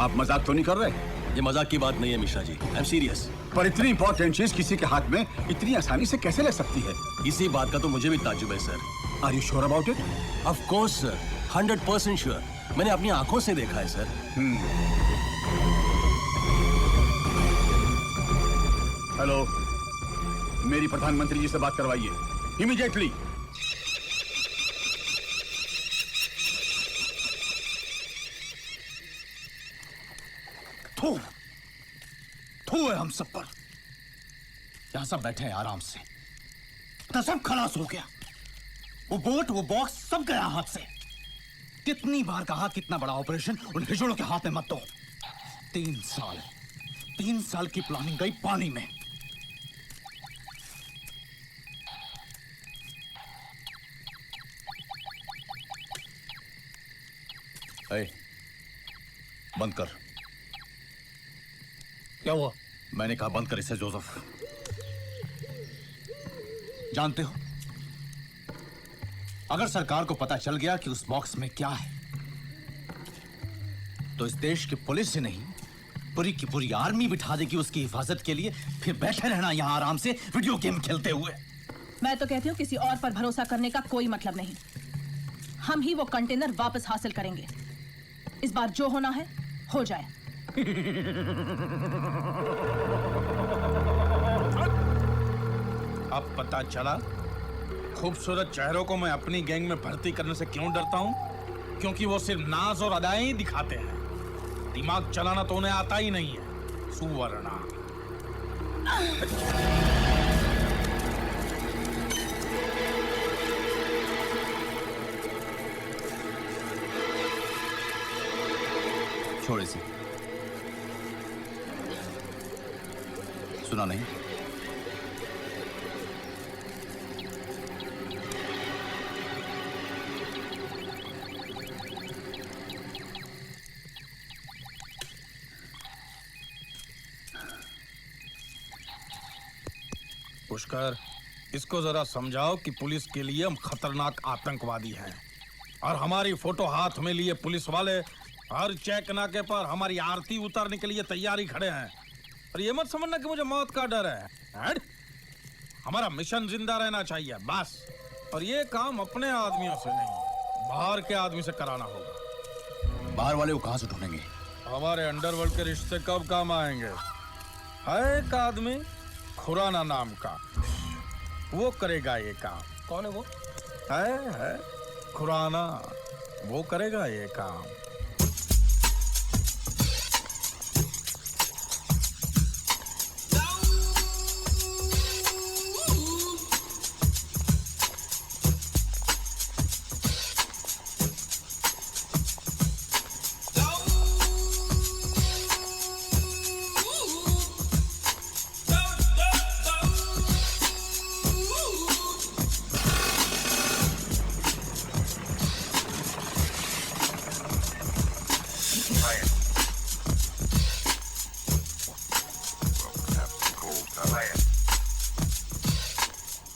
आप मजाक तो नहीं कर रहे? ये मजाक की बात नहीं है Mishra ji, I am serious. पर इतनी इंपॉर्टेंट चीज किसी के हाथ में इतनी आसानी से कैसे ले सकती है? इसी बात का तो मुझे भी ताज्जुब है sir. Are you sure about it? Of course sir, 100% sure. मैंने अपनी आंखों से देखा है सर। हेलो, मेरी प्रधानमंत्री जी से बात करवाइए इमीडिएटली। थू है हम सब पर। यहां सब बैठे हैं आराम से, तो सब खलास हो गया। वो बोट, वो बॉक्स सब गया हाथ से। कितनी बार कहा कितना बड़ा ऑपरेशन उन हिजड़ों के हाथ में मत दो। 3 साल की प्लानिंग गई पानी में। बंद कर। क्या हुआ? मैंने कहा बंद कर इसे जोसेफ। जानते हो, अगर सरकार को पता चल गया कि उस बॉक्स में क्या है, तो इस देश की पुलिस से नहीं, पूरी की पूरी आर्मी बिठा देगी उसकी हिफाजत के लिए। फिर बैठे रहना यहां आराम से वीडियो गेम खेलते हुए। मैं तो कहती हूँ किसी और पर भरोसा करने का कोई मतलब नहीं। हम ही वो कंटेनर वापस हासिल करेंगे। इस बार जो होना है हो जाए। अब पता चला खूबसूरत चेहरों को मैं अपनी गैंग में भर्ती करने से क्यों डरता हूं? क्योंकि वो सिर्फ नाज और अदाएं ही दिखाते हैं, दिमाग चलाना तो उन्हें आता ही नहीं है। सुवर्णा। छोड़ इसे। सुना नहीं? पुष्कर, इसको जरा समझाओ कि पुलिस के लिए हम खतरनाक आतंकवादी हैं और हमारी फोटो हाथ में लिए पुलिस वाले हर चेक नाके पर हमारी आरती उतारने के लिए तैयारी खड़े हैं। और ये मत समझना कि मुझे मौत का डर है। हमारा मिशन जिंदा रहना चाहिए बस। और ये काम अपने आदमियों से नहीं, बाहर के आदमी से कराना होगा। बाहर वाले को कहां से ढूंढेंगे? हमारे अंडरवर्ल्ड के रिश्ते कब काम आएंगे? है एक आदमी खुराना नाम का, वो करेगा ये काम। कौन है वो? है खुराना, वो करेगा ये काम।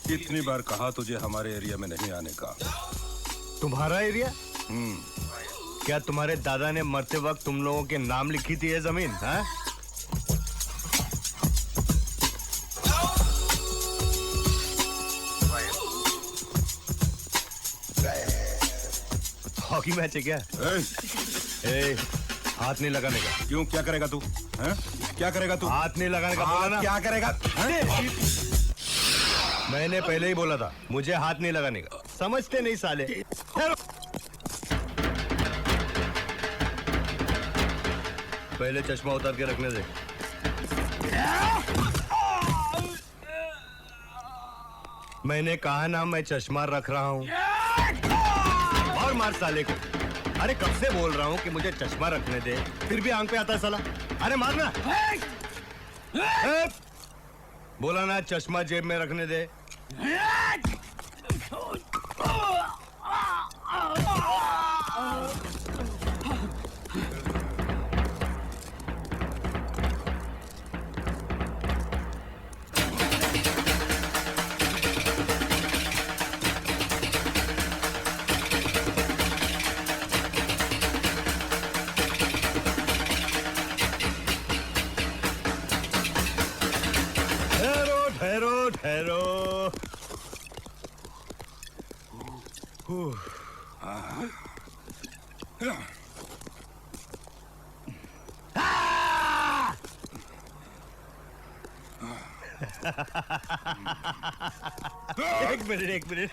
कितनी बार कहा तुझे हमारे एरिया में नहीं आने का? तुम्हारा एरिया? क्या तुम्हारे दादा ने मरते वक्त तुम लोगों के नाम लिखी थी ये जमीन? हाँ? हॉकी मैच है क्या? हाथ नहीं लगाने का। क्यों, क्या करेगा तू? क्या करेगा तू? हाथ नहीं लगाने का बोला ना। क्या करेगा? मैंने पहले ही बोला था, मुझे हाथ नहीं लगाने का। समझते नहीं साले। पहले चश्मा उतार के रखने दे। मैंने कहा ना मैं चश्मा रख रहा हूं। और मार साले को। अरे कब से बोल रहा हूं कि मुझे चश्मा रखने दे, फिर भी आंख पे आता है साला। अरे मारना। बोला ना चश्मा जेब में रखने दे। ठहरो। एक मिनट एक मिनट।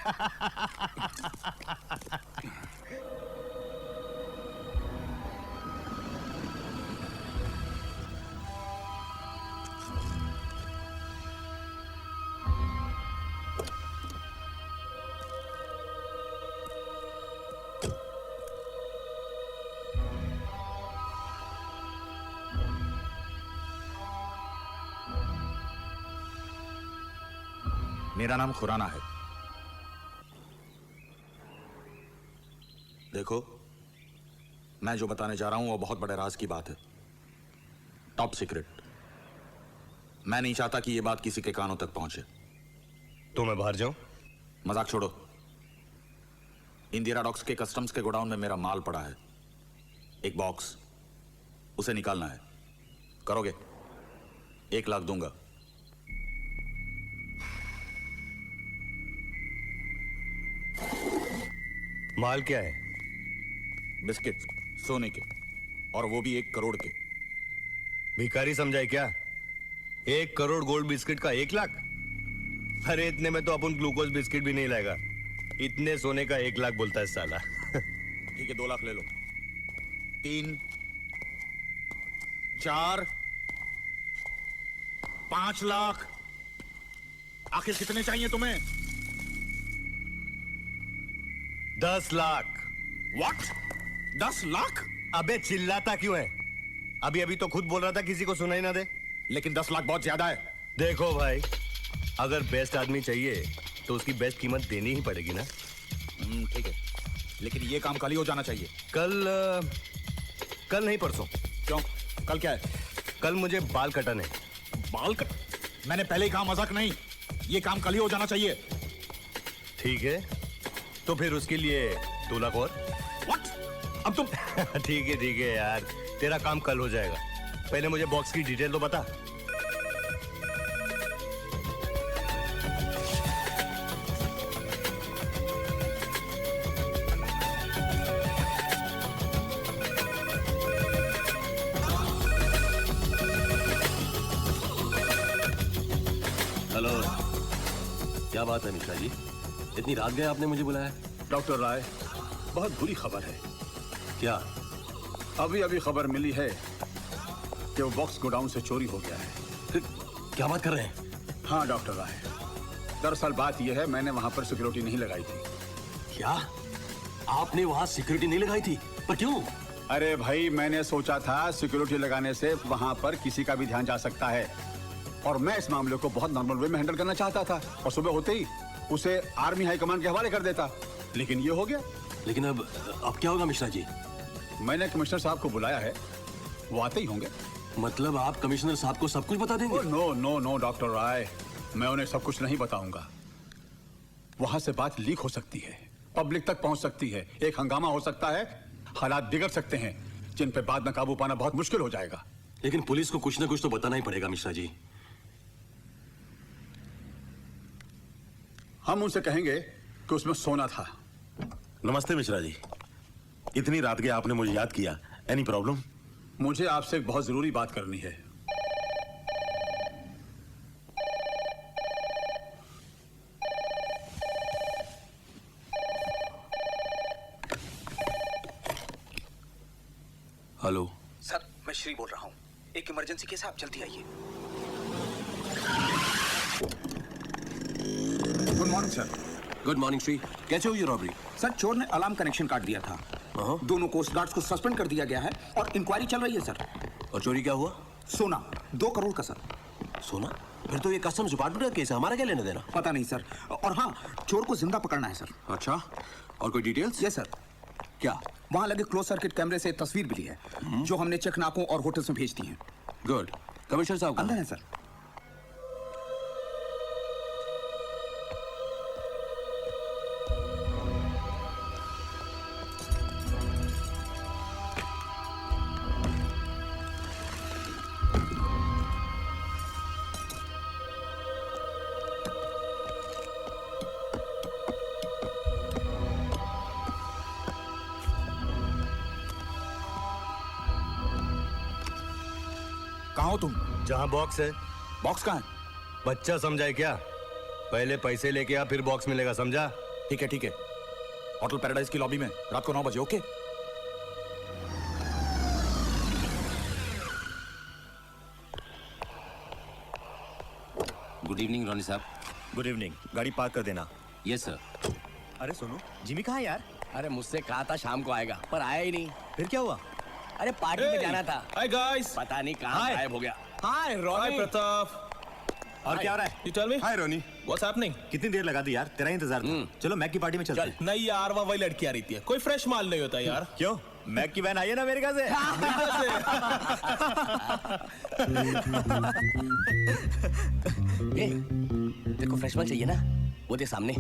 मेरा नाम खुराना है। देखो, मैं जो बताने जा रहा हूं वो बहुत बड़े राज की बात है, टॉप सीक्रेट। मैं नहीं चाहता कि ये बात किसी के कानों तक पहुंचे। तो मैं बाहर जाऊं? मजाक छोड़ो। इंदिरा डॉक्स के कस्टम्स के गोडाउन में मेरा माल पड़ा है, एक बॉक्स, उसे निकालना है। करोगे? 1 लाख दूंगा। माल क्या है? बिस्किट, सोने के, और वो भी 1 करोड़ के। भिखारी समझाए क्या? 1 करोड़ गोल्ड बिस्किट का 1 लाख? अरे इतने में तो अपन ग्लूकोज बिस्किट भी नहीं लाएगा। इतने सोने का 1 लाख बोलता है साला। ठीक है, 2 लाख ले लो। 3, 4, 5 लाख। आखिर कितने चाहिए तुम्हें? 10 लाख। What? 10 लाख? अबे चिल्लाता क्यों है? अभी अभी तो खुद बोल रहा था किसी को सुनाई ना दे। लेकिन 10 लाख बहुत ज्यादा है। देखो भाई, अगर बेस्ट आदमी चाहिए तो उसकी बेस्ट कीमत देनी ही पड़ेगी ना। ठीक है, लेकिन ये काम कल ही हो जाना चाहिए। कल नहीं, परसों। क्यों? कल क्या है? कल मुझे बाल कटाने। बाल कट? मैंने पहले ही कहा मजाक नहीं, ये काम कल ही हो जाना चाहिए। ठीक है, तो फिर उसके लिए 2 लाख और। What? अब तुम ठीक है यार, तेरा काम कल हो जाएगा। पहले मुझे बॉक्स की डिटेल तो बता। हेलो, क्या बात है मिश्रा जी, इतनी रात गए आपने मुझे बुलाया? डॉक्टर राय, बहुत बुरी खबर है। क्या? अभी अभी खबर मिली है कि वो बॉक्स गोडाउन से चोरी हो गया है। फिर क्या बात कर रहे हैं? हाँ डॉक्टर राय, दरअसल बात यह है, मैंने वहां पर सिक्योरिटी नहीं लगाई थी। क्या? आपने वहां सिक्योरिटी नहीं लगाई थी? पर क्यों? अरे भाई, मैंने सोचा था सिक्योरिटी लगाने से वहां पर किसी का भी ध्यान जा सकता है, और मैं इस मामले को बहुत नॉर्मल वे में हैंडल करना चाहता था, और सुबह होते ही उसे आर्मी हाईकमान के हवाले कर देता। लेकिन ये हो गया। लेकिन अब क्या होगा मिश्रा जी? मैंने कमिश्नर साहब को बुलाया है, वो आते ही होंगे। मतलब आप कमिश्नर साहब को सब कुछ बता देंगे? नो नो नो डॉक्टर राय, मैं उन्हें सब कुछ नहीं बताऊंगा। वहां से बात लीक हो सकती है, पब्लिक तक पहुंच सकती है, एक हंगामा हो सकता है, हालात बिगड़ सकते हैं जिन पे बाद में काबू पाना बहुत मुश्किल हो जाएगा। लेकिन पुलिस को कुछ ना कुछ तो बताना ही पड़ेगा मिश्रा जी। हम उनसे कहेंगे कि उसमें सोना था। नमस्ते मिश्रा जी, इतनी रात के आपने मुझे याद किया। Any problem? मुझे आपसे एक बहुत जरूरी बात करनी है। हेलो सर, मैं श्री बोल रहा हूँ। एक इमरजेंसी केस है, आप जल्दी आइए। Good morning sir. Good morning Shri, कैसे हुई ये रॉबरी? सर, चोर ने अलार्म कनेक्शन काट दिया था। दोनों कोस्ट गार्ड्स को सस्पेंड कर दिया गया है और इंक्वायरी चल रही है सर। और चोरी क्या हुआ? सोना 2 करोड़ का सर। सोना? फिर तो ये कस्टम्स डिपार्टमेंट का केस है, हमारा क्या लेना देना? पता नहीं सर। और हाँ, चोर को जिंदा पकड़ना है सर। अच्छा, और कोई डिटेल्स? Yes sir. क्या? वहाँ लगे क्लोज सर्किट कैमरे से तस्वीर मिली है, जो हमने चेक नाकों और होटल्स में भेज दी है। गुड। कमिश्नर साहब अंदर है सर। हो तुम? जहाँ बॉक्स है। बॉक्स कहाँ है? बच्चा समझाए क्या? पहले पैसे लेके आ, फिर बॉक्स मिलेगा, समझा? ठीक है ठीक है, होटल पैराडाइज की लॉबी में रात को 9 बजे। ओके। गुड इवनिंग रॉनी साहब। Good evening. गाड़ी पार्क कर देना। Yes sir. अरे सुनो, जिमी कहाँ है यार? अरे मुझसे कहा था शाम को आएगा, पर आया ही नहीं। फिर क्या हुआ? अरे पार्टी में जाना था। Hi guys. पता नहीं कहाँ गायब हो गया। हाय रॉनी। प्रताप। और क्या हो रहा है? You tell me. Hi Ronnie. What's happening? कितनी देर लगा दी यार, तेरा ही इंतजार था। चलो मैक की पार्टी में चलते हैं। नहीं यार, वही लड़की आ रही थी। कोई फ्रेश माल नहीं होता यार। क्यों? मैक की वैन आई है ना अमेरिका से। तेरे को फ्रेश माल चाहिए ना? वो दे सामने।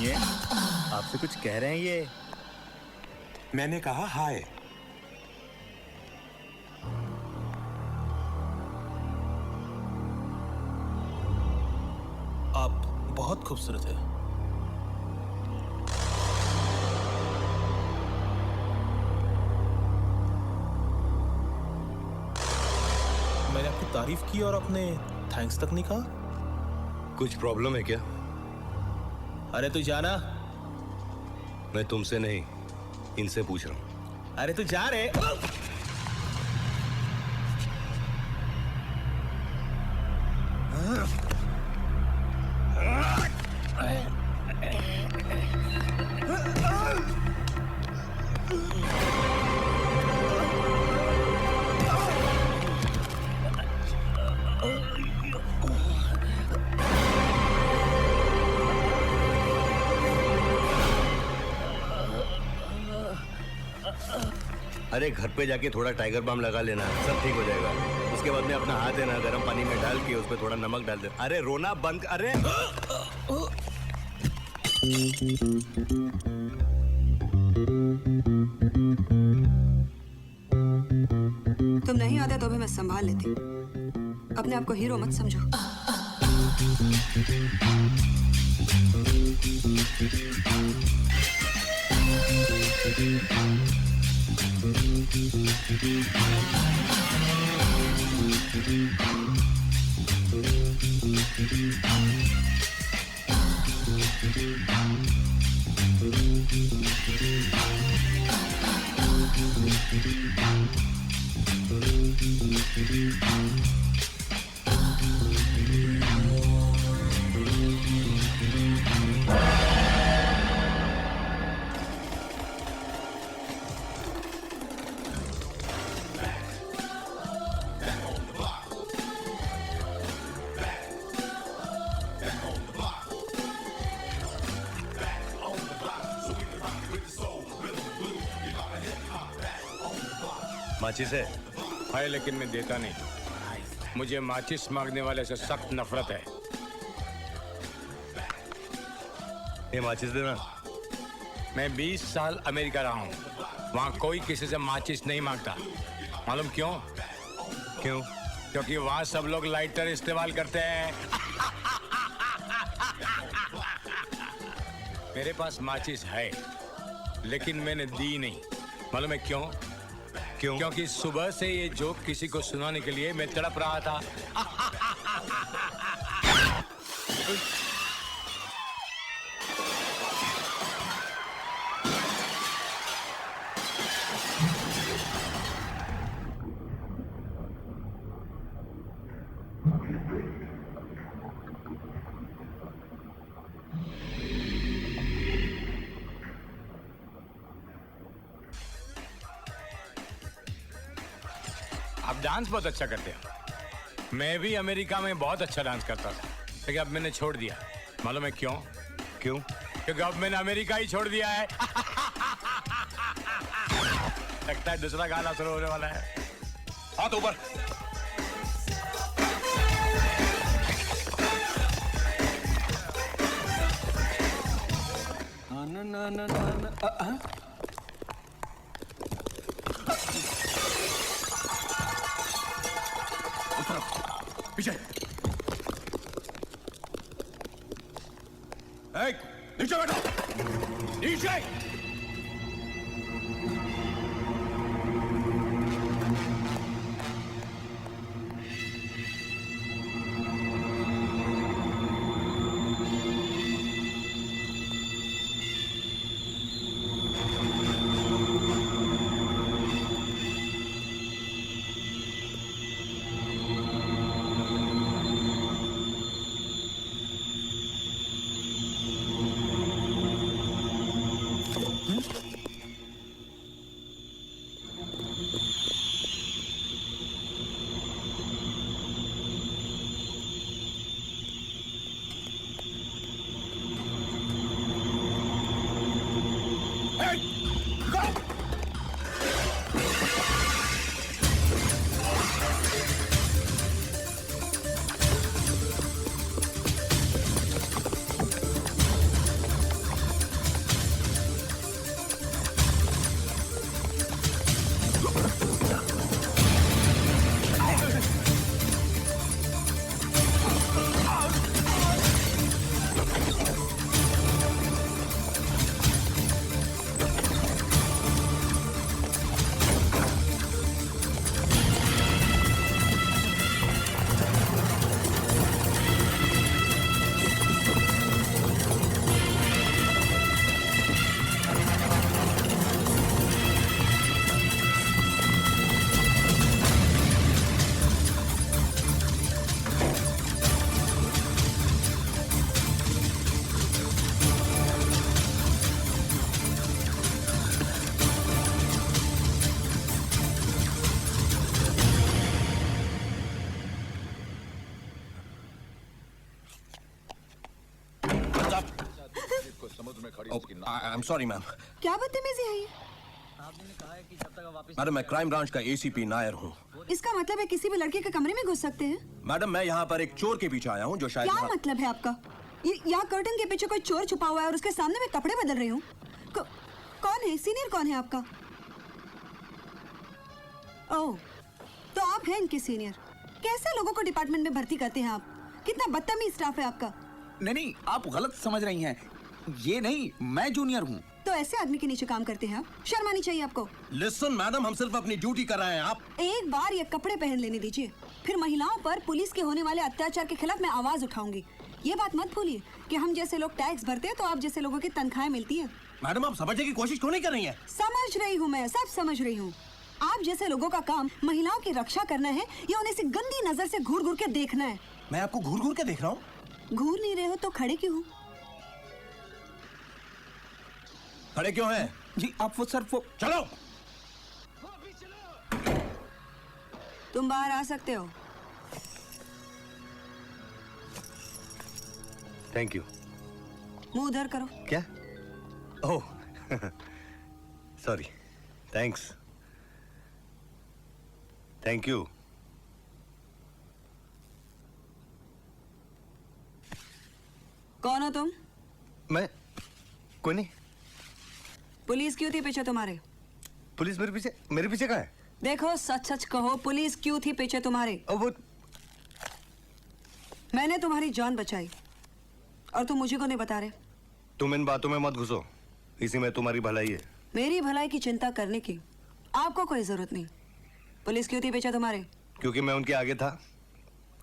ये आपसे कुछ कह रहे हैं ये? मैंने कहा हाय। आप बहुत खूबसूरत है। मैंने आपकी तारीफ की और आपने थैंक्स तक नहीं कहा। कुछ प्रॉब्लम है क्या? अरे तू जाना। मैं तुमसे नहीं, इनसे पूछ रहा हूँ। अरे तू जा रे। अरे घर पे जाके थोड़ा टाइगर बाम लगा लेना, सब ठीक हो जाएगा। उसके बाद में अपना हाथ है ना गर्म पानी में डाल के उस पर थोड़ा नमक डाल दे। अरे रोना बंद। अरे तुम नहीं आते तो भी मैं संभाल लेती। अपने आप को हीरो मत समझो। माचिस है? है लेकिन मैं देता नहीं। मुझे माचिस मांगने वाले से सख्त नफरत है। ये माचिस देना। मैं 20 साल अमेरिका रहा हूँ, वहाँ कोई किसी से माचिस नहीं मांगता। मालूम क्यों? क्यों? क्योंकि वहाँ सब लोग लाइटर इस्तेमाल करते हैं। मेरे पास माचिस है लेकिन मैंने दी नहीं। मालूम है क्यों? क्यों? क्योंकि सुबह से ये जोक किसी को सुनाने के लिए मैं तड़प रहा था। आप डांस बहुत अच्छा करते हैं। मैं भी अमेरिका में बहुत अच्छा डांस करता था, लेकिन अब मैंने छोड़ दिया। मालूम है क्यों? क्यों? क्योंकि अब मैंने अमेरिका ही छोड़ दिया है। लगता है दूसरा गाना शुरू होने वाला है। हाथ ऊपर। ना ना ना ना पीछे नीचे बैठो नीचे आई एम सॉरी मैम। क्या बदतमीजी है ये? मैडम मैं क्राइम ब्रांच का एसीपी नायर हूँ। इसका मतलब है किसी भी लड़के के कमरे में घुस सकते हैं? मैडम मैं यहाँ पर एक चोर के पीछे आया हूँ जो शायद क्या मतलब है आपका? यहाँ कर्टन के पीछे कोई चोर छुपा हुआ है और उसके सामने मैं कपड़े बदल रही हूँ। कौन है? सीनियर कौन है आपका? ओह, तो आप हैं इनके सीनियर। कैसे लोगों को डिपार्टमेंट में भर्ती करते हैं आप? कितना बदतमीज स्टाफ है आपका। नहीं, आप गलत समझ रही हैं। ये नहीं, मैं जूनियर हूँ। तो ऐसे आदमी के नीचे काम करते हैं आप? शर्म आनी चाहिए आपको। लिसन मैडम, हम सिर्फ अपनी ड्यूटी कर रहे हैं। आप एक बार ये कपड़े पहन लेने दीजिए, फिर महिलाओं पर पुलिस के होने वाले अत्याचार के खिलाफ मैं आवाज उठाऊंगी। ये बात मत भूलिए कि हम जैसे लोग टैक्स भरते हैं तो आप जैसे लोगों की तनख्वाहें मिलती है। मैडम आप समझने की कोशिश क्यों नहीं कर रही हैं? समझ रही हूँ, मैं सब समझ रही हूँ। आप जैसे लोगों का काम महिलाओं की रक्षा करना है या उन्हें से गंदी नजर से घूर घूर के देखना है? मैं आपको घूर घूर के देख रहा हूँ। घूर नहीं रहे हो तो खड़े क्यों हो? खड़े क्यों हैं? जी आप वो सर वो चलो। तुम बाहर आ सकते हो। Thank you. मुंह उधर करो। क्या? Oh sorry. Thanks. Thank you. कौन हो तुम? मैं कोई नहीं। पुलिस क्यों थी पीछे तुम्हारे? पुलिस मेरे पीछे कहाँ है? देखो सच सच कहो, पुलिस क्यों थी पीछे तुम्हारे? वो मैंने तुम्हारी जान बचाई और तुम मुझे को नहीं बता रहे। तुम इन बातों में मत घुसो, इसी में तुम्हारी भलाई है। मेरी भलाई की चिंता करने की आपको कोई जरूरत नहीं। पुलिस क्यों थी पीछे तुम्हारे? क्योंकि मैं उनके आगे था।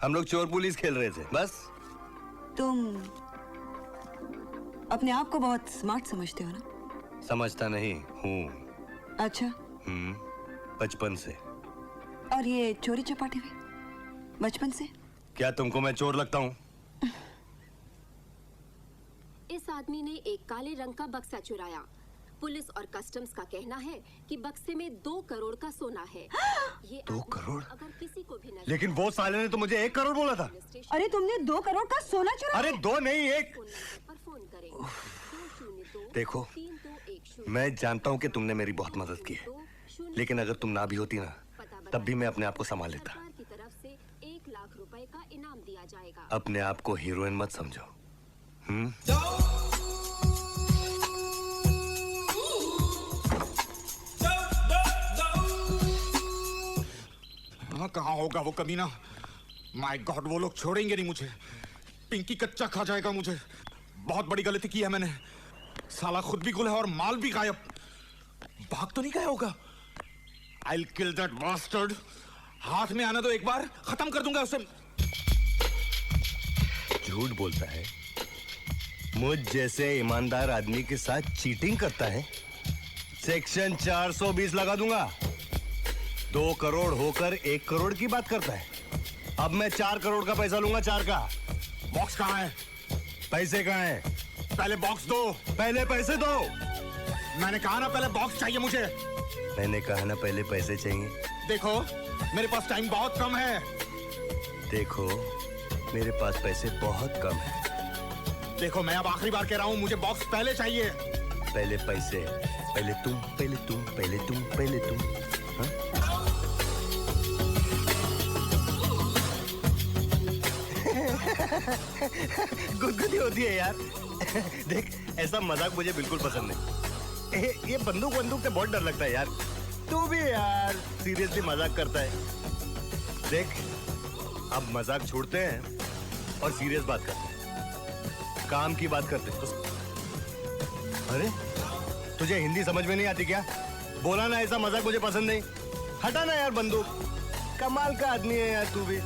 हम लोग चोर पुलिस खेल रहे थे बस। तुम अपने आप को बहुत स्मार्ट समझते हो ना? समझता नहीं हूँ। अच्छा। बचपन से। और ये चोरी चपाटी भी बचपन से? क्या तुमको मैं चोर लगता हूँ? इस आदमी ने एक काले रंग का बक्सा चुराया। पुलिस और कस्टम्स का कहना है कि बक्से में 2 करोड़ का सोना है। ये 2 करोड़? अगर किसी को भी नजर लेकिन वो साले ने तो मुझे 1 करोड़ बोला था। अरे तुमने 2 करोड़ का सोना चुराया? अरे 2 नहीं 1। पर फोन करें। देखो मैं जानता हूँ कि तुमने मेरी बहुत मदद की है, लेकिन अगर तुम ना भी होती ना तब भी मैं अपने आप को संभाल लेता। की तरफ से 1 लाख रुपए का इनाम दिया जाएगा। अपने आप को हीरोइन मत समझो। कहाँ होगा वो कमीना? माय गॉड, वो लोग छोड़ेंगे नहीं मुझे। पिंकी कच्चा खा जाएगा मुझे। बहुत बड़ी गलती की है मैंने। साला खुद भी गुल है और माल भी गायब। भाग तो नहीं गया होगा? I'll kill that bastard. हाथ में आना दो एक बार, खत्म कर दूंगा उसे। झूठ बोलता है, मुझ जैसे ईमानदार आदमी के साथ चीटिंग करता है। सेक्शन 420 लगा दूंगा। 2 करोड़ होकर 1 करोड़ की बात करता है। अब मैं 4 करोड़ का पैसा लूंगा, 4 का। बॉक्स कहाँ है? पैसे कहाँ हैं? पहले बॉक्स दो। पहले पैसे दो। मैंने कहा ना पहले बॉक्स चाहिए मुझे। मैंने कहा ना पहले पैसे चाहिए। देखो मेरे पास टाइम बहुत कम है। देखो मेरे पास पैसे बहुत कम है। देखो मैं अब आखिरी बार कह रहा हूँ, मुझे बॉक्स पहले चाहिए। पहले पैसे, पहले तुम, पहले तुम, पहले तुम, पहले तुम। हाँ? गुदगुदी होती है यार। देख, ऐसा मजाक मुझे बिल्कुल पसंद नहीं। ये बंदूक से बहुत डर लगता है यार। तू भी यार सीरियसली मजाक करता है। देख, अब मजाक छोड़ते हैं और सीरियस बात करते हैं, काम की बात करते हैं। अरे तुझे हिंदी समझ में नहीं आती क्या? बोला ना ऐसा मजाक मुझे पसंद नहीं। हटा ना यार बंदूक। कमाल का आदमी है यार तू भी।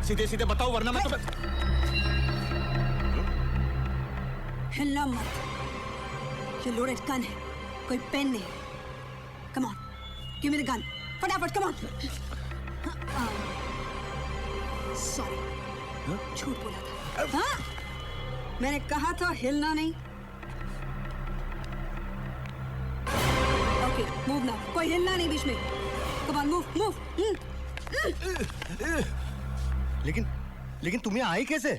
सीधे सीधे बताओ वरना मैं तुम्हें। हिलना मत। ये लोडेड गन है, कोई पेन नहीं। Come on, give me the gun, फटाफट कम ऑन। सॉरी, झूठ बोला था। हाँ, मैंने कहा था हिलना नहीं। Okay, move now. कोई हिलना नहीं बीच में। Come on, move move. लेकिन तुम यहाँ आई कैसे?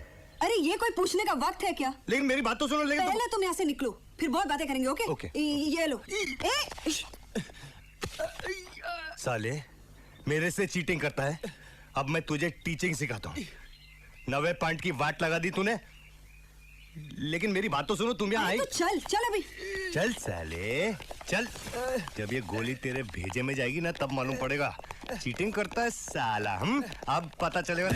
अरे ये कोई पूछने का वक्त है क्या? लेकिन मेरी बात तो सुनो। लेकिन पहले तुम यहाँ से निकलो, फिर बहुत बातें करेंगे। Okay okay. ये लो। साले मेरे से चीटिंग करता है। अब मैं तुझे टीचिंग सिखाता हूँ। 90 पॉइंट की वाट लगा दी तूने। लेकिन मेरी बात तो सुनो, तुम यहाँ आई। तो चल अभी। चल साले चल। जब ये गोली तेरे भेजे में जाएगी ना तब मालूम पड़ेगा चीटिंग करता है साला। हम अब पता चलेगा।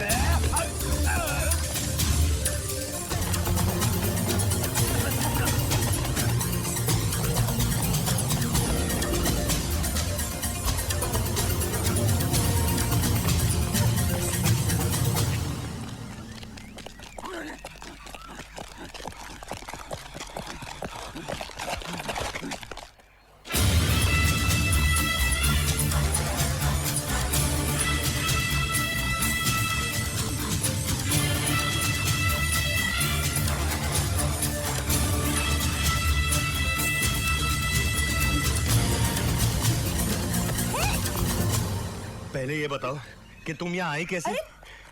पहले ये बताओ कि तुम यहाँ आई कैसे? अरे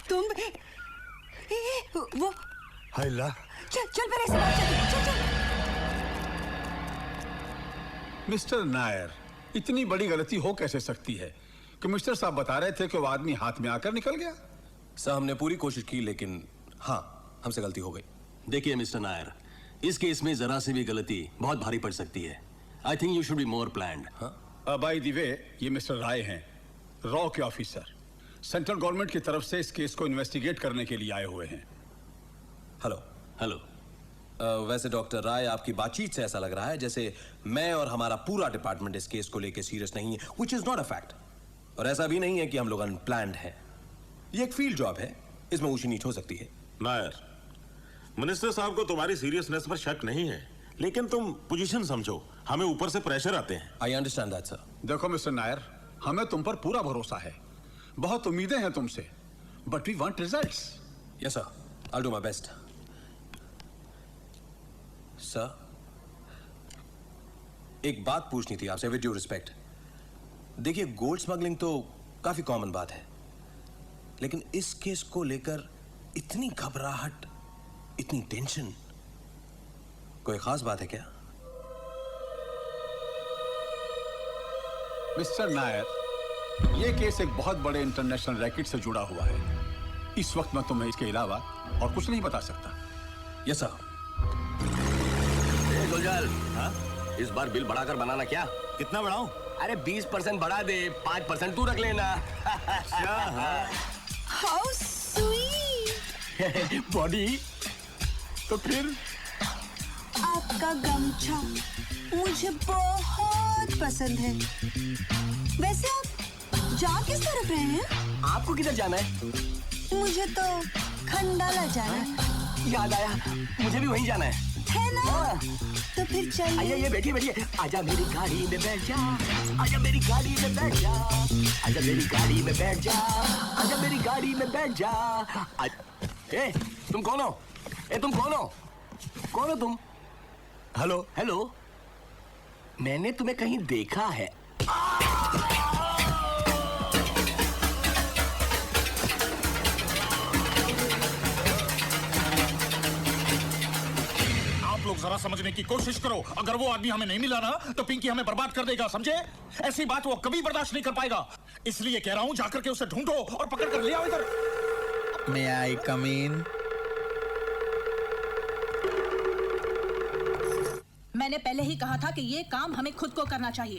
तुम वो हायला। चल पहले ऐसे बात चल। मिस्टर नायर, इतनी बड़ी गलती हो कैसे सकती है? कमिश्नर साहब बता रहे थे कि वो आदमी हाथ में आकर निकल गया। सर हमने पूरी कोशिश की लेकिन हाँ हमसे गलती हो गई। देखिए मिस्टर नायर, इस केस में जरा सी भी गलती बहुत भारी पड़ सकती है। I think you should be more planned. By the way, ये मिस्टर राय हैं, रॉ के ऑफिसर। सेंट्रल गवर्नमेंट की तरफ से इस केस को इन्वेस्टिगेट करने के लिए आए हुए हैं। हेलो। वैसे डॉक्टर राय, आपकी बातचीत से ऐसा लग रहा है जैसे मैं और हमारा पूरा डिपार्टमेंट इस केस को लेकर सीरियस नहीं है, which is not a fact. और ऐसा भी नहीं है कि हम लोग अनप्लान्ड हैं। ये एक फील्ड जॉब है, इसमें ऊंची नीच हो सकती है। नायर, मिनिस्टर साहब को तुम्हारी सीरियसनेस पर शक नहीं है, लेकिन तुम पोजीशन समझो, हमें ऊपर से प्रेशर आते हैं। I understand that sir. देखो मिस्टर नायर, हमें तुम पर पूरा भरोसा है, बहुत उम्मीदें हैं तुमसे, but we want results. Yes sir, I do my best. Sir, एक बात पूछनी थी आपसे विद ड्यू रिस्पेक्ट। देखिए, गोल्ड स्मगलिंग तो काफी कॉमन बात है, लेकिन इस केस को लेकर इतनी घबराहट, इतनी टेंशन, कोई खास बात है क्या? मिस्टर नायर, यह केस एक बहुत बड़े इंटरनेशनल रैकेट से जुड़ा हुआ है। इस वक्त मैं तुम्हें इसके अलावा और कुछ नहीं बता सकता। Yes sir. गुलजाल, हाँ? इस बार बिल बढ़ाकर बनाना क्या? कितना बढ़ाऊं? अरे 20% बढ़ा दे, 5% तू रख लेना। How sweet. बॉडी तो फिर आपका गमछा मुझे बहुत पसंद है। वैसे आप जा किस तरफ रहे हैं? आपको किधर जाना है? मुझे तो खंडाला जाना है। याद आया, मुझे भी वहीं जाना है ना? तो फिर चलिए। आइए, बैठिए बैठिए। आजा मेरी गाड़ी में बैठ जा, आजा मेरी गाड़ी में बैठ जा, आजा मेरी गाड़ी में बैठ जा, आजा मेरी गाड़ी में बैठ जा। ए, तुम कौन हो? तुम कौन हो? कौन हो तुम? हेलो हेलो, मैंने तुम्हें कहीं देखा है। आप लोग जरा समझने की कोशिश करो। अगर वो आदमी हमें नहीं मिला ना तो पिंकी हमें बर्बाद कर देगा, समझे? ऐसी बात वो कभी बर्दाश्त नहीं कर पाएगा। इसलिए कह रहा हूं, जाकर के उसे ढूंढो और पकड़ कर ले आओ इधर। May I come in? मैंने पहले ही कहा था कि ये काम हमें खुद को करना चाहिए,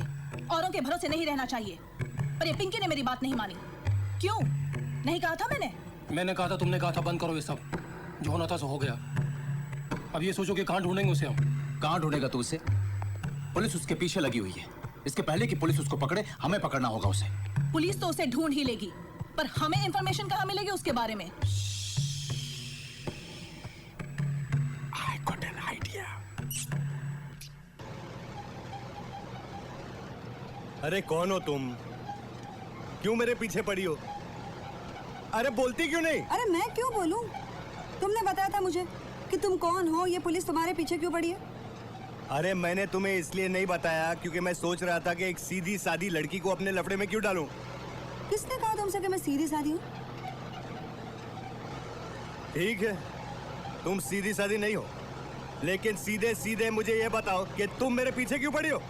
औरों के भरोसे नहीं रहना चाहिए। पर ये पिंकी ने मेरी बात नहीं मानी। क्यों? नहीं कहा था मैंने? मैंने कहा था, तुमने कहा था बंद करो ये सब। जो होना था सो हो गया। अब ये सोचो कि कहाँ ढूंढेंगे उसे हम। कहाँ ढूंढेगा तू उसे? पुलिस उसके पीछे लगी हुई है। इसके पहले कि पुलिस उसको पकड़े, हमें पकड़ना होगा उसे। पुलिस तो उसे ढूंढ ही लेगी, पर हमें इंफॉर्मेशन कहाँ मिलेगी उसके बारे में? I got an idea. अरे कौन हो तुम? क्यों मेरे पीछे पड़ी हो? अरे बोलती क्यों नहीं? अरे मैं क्यों बोलूं? तुमने बताया था मुझे कि तुम कौन हो, ये पुलिस तुम्हारे पीछे क्यों पड़ी है? अरे मैंने तुम्हें इसलिए नहीं बताया क्योंकि मैं सोच रहा था कि एक सीधी सादी लड़की को अपने लफड़े में क्यों डालूं। किसने कहा तुमसे कि मैं सीधी सादी हूँ? ठीक है, तुम सीधी सादी नहीं हो, लेकिन सीधे सीधे मुझे ये बताओ कि तुम मेरे पीछे क्यों पड़ी हो?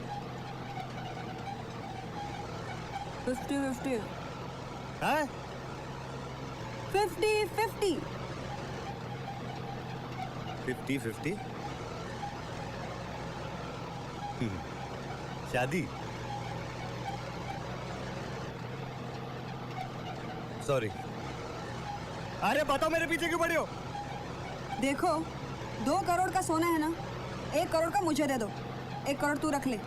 50-50। हाँ? 50-50। 50-50? शादी? सॉरी। अरे बताओ मेरे पीछे क्यों पड़ी हो? देखो, 2 करोड़ का सोना है ना, 1 करोड़ का मुझे दे दो, 1 करोड़ तू रख ले।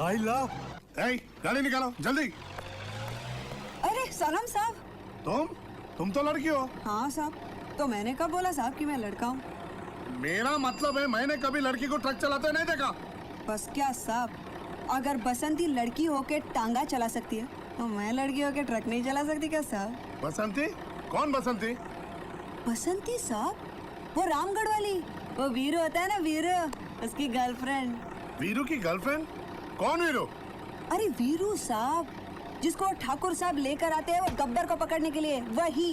I love. गाड़ी निकालो जल्दी। अरे सलाम साहब। तुम तो लड़की हो। हाँ साहब, तो मैंने कब बोला साहब कि मैं लड़का हूँ? मेरा मतलब है, मैंने कभी लड़की को ट्रक चलाते नहीं देखा। बस क्या साहब, अगर बसंती लड़की होके टांगा चला सकती है तो मैं लड़की होके ट्रक नहीं चला सकती क्या साहब? बसंती? कौन बसंती? बसंती साहब, वो रामगढ़ वाली, वो वीरू होता है ना, वीरू, उसकी गर्लफ्रेंड। वीरू की गर्लफ्रेंड? कौन वीरू? अरे वीरू साहब, जिसको ठाकुर साहब लेकर आते हैं वो गब्बर को पकड़ने के लिए, वही।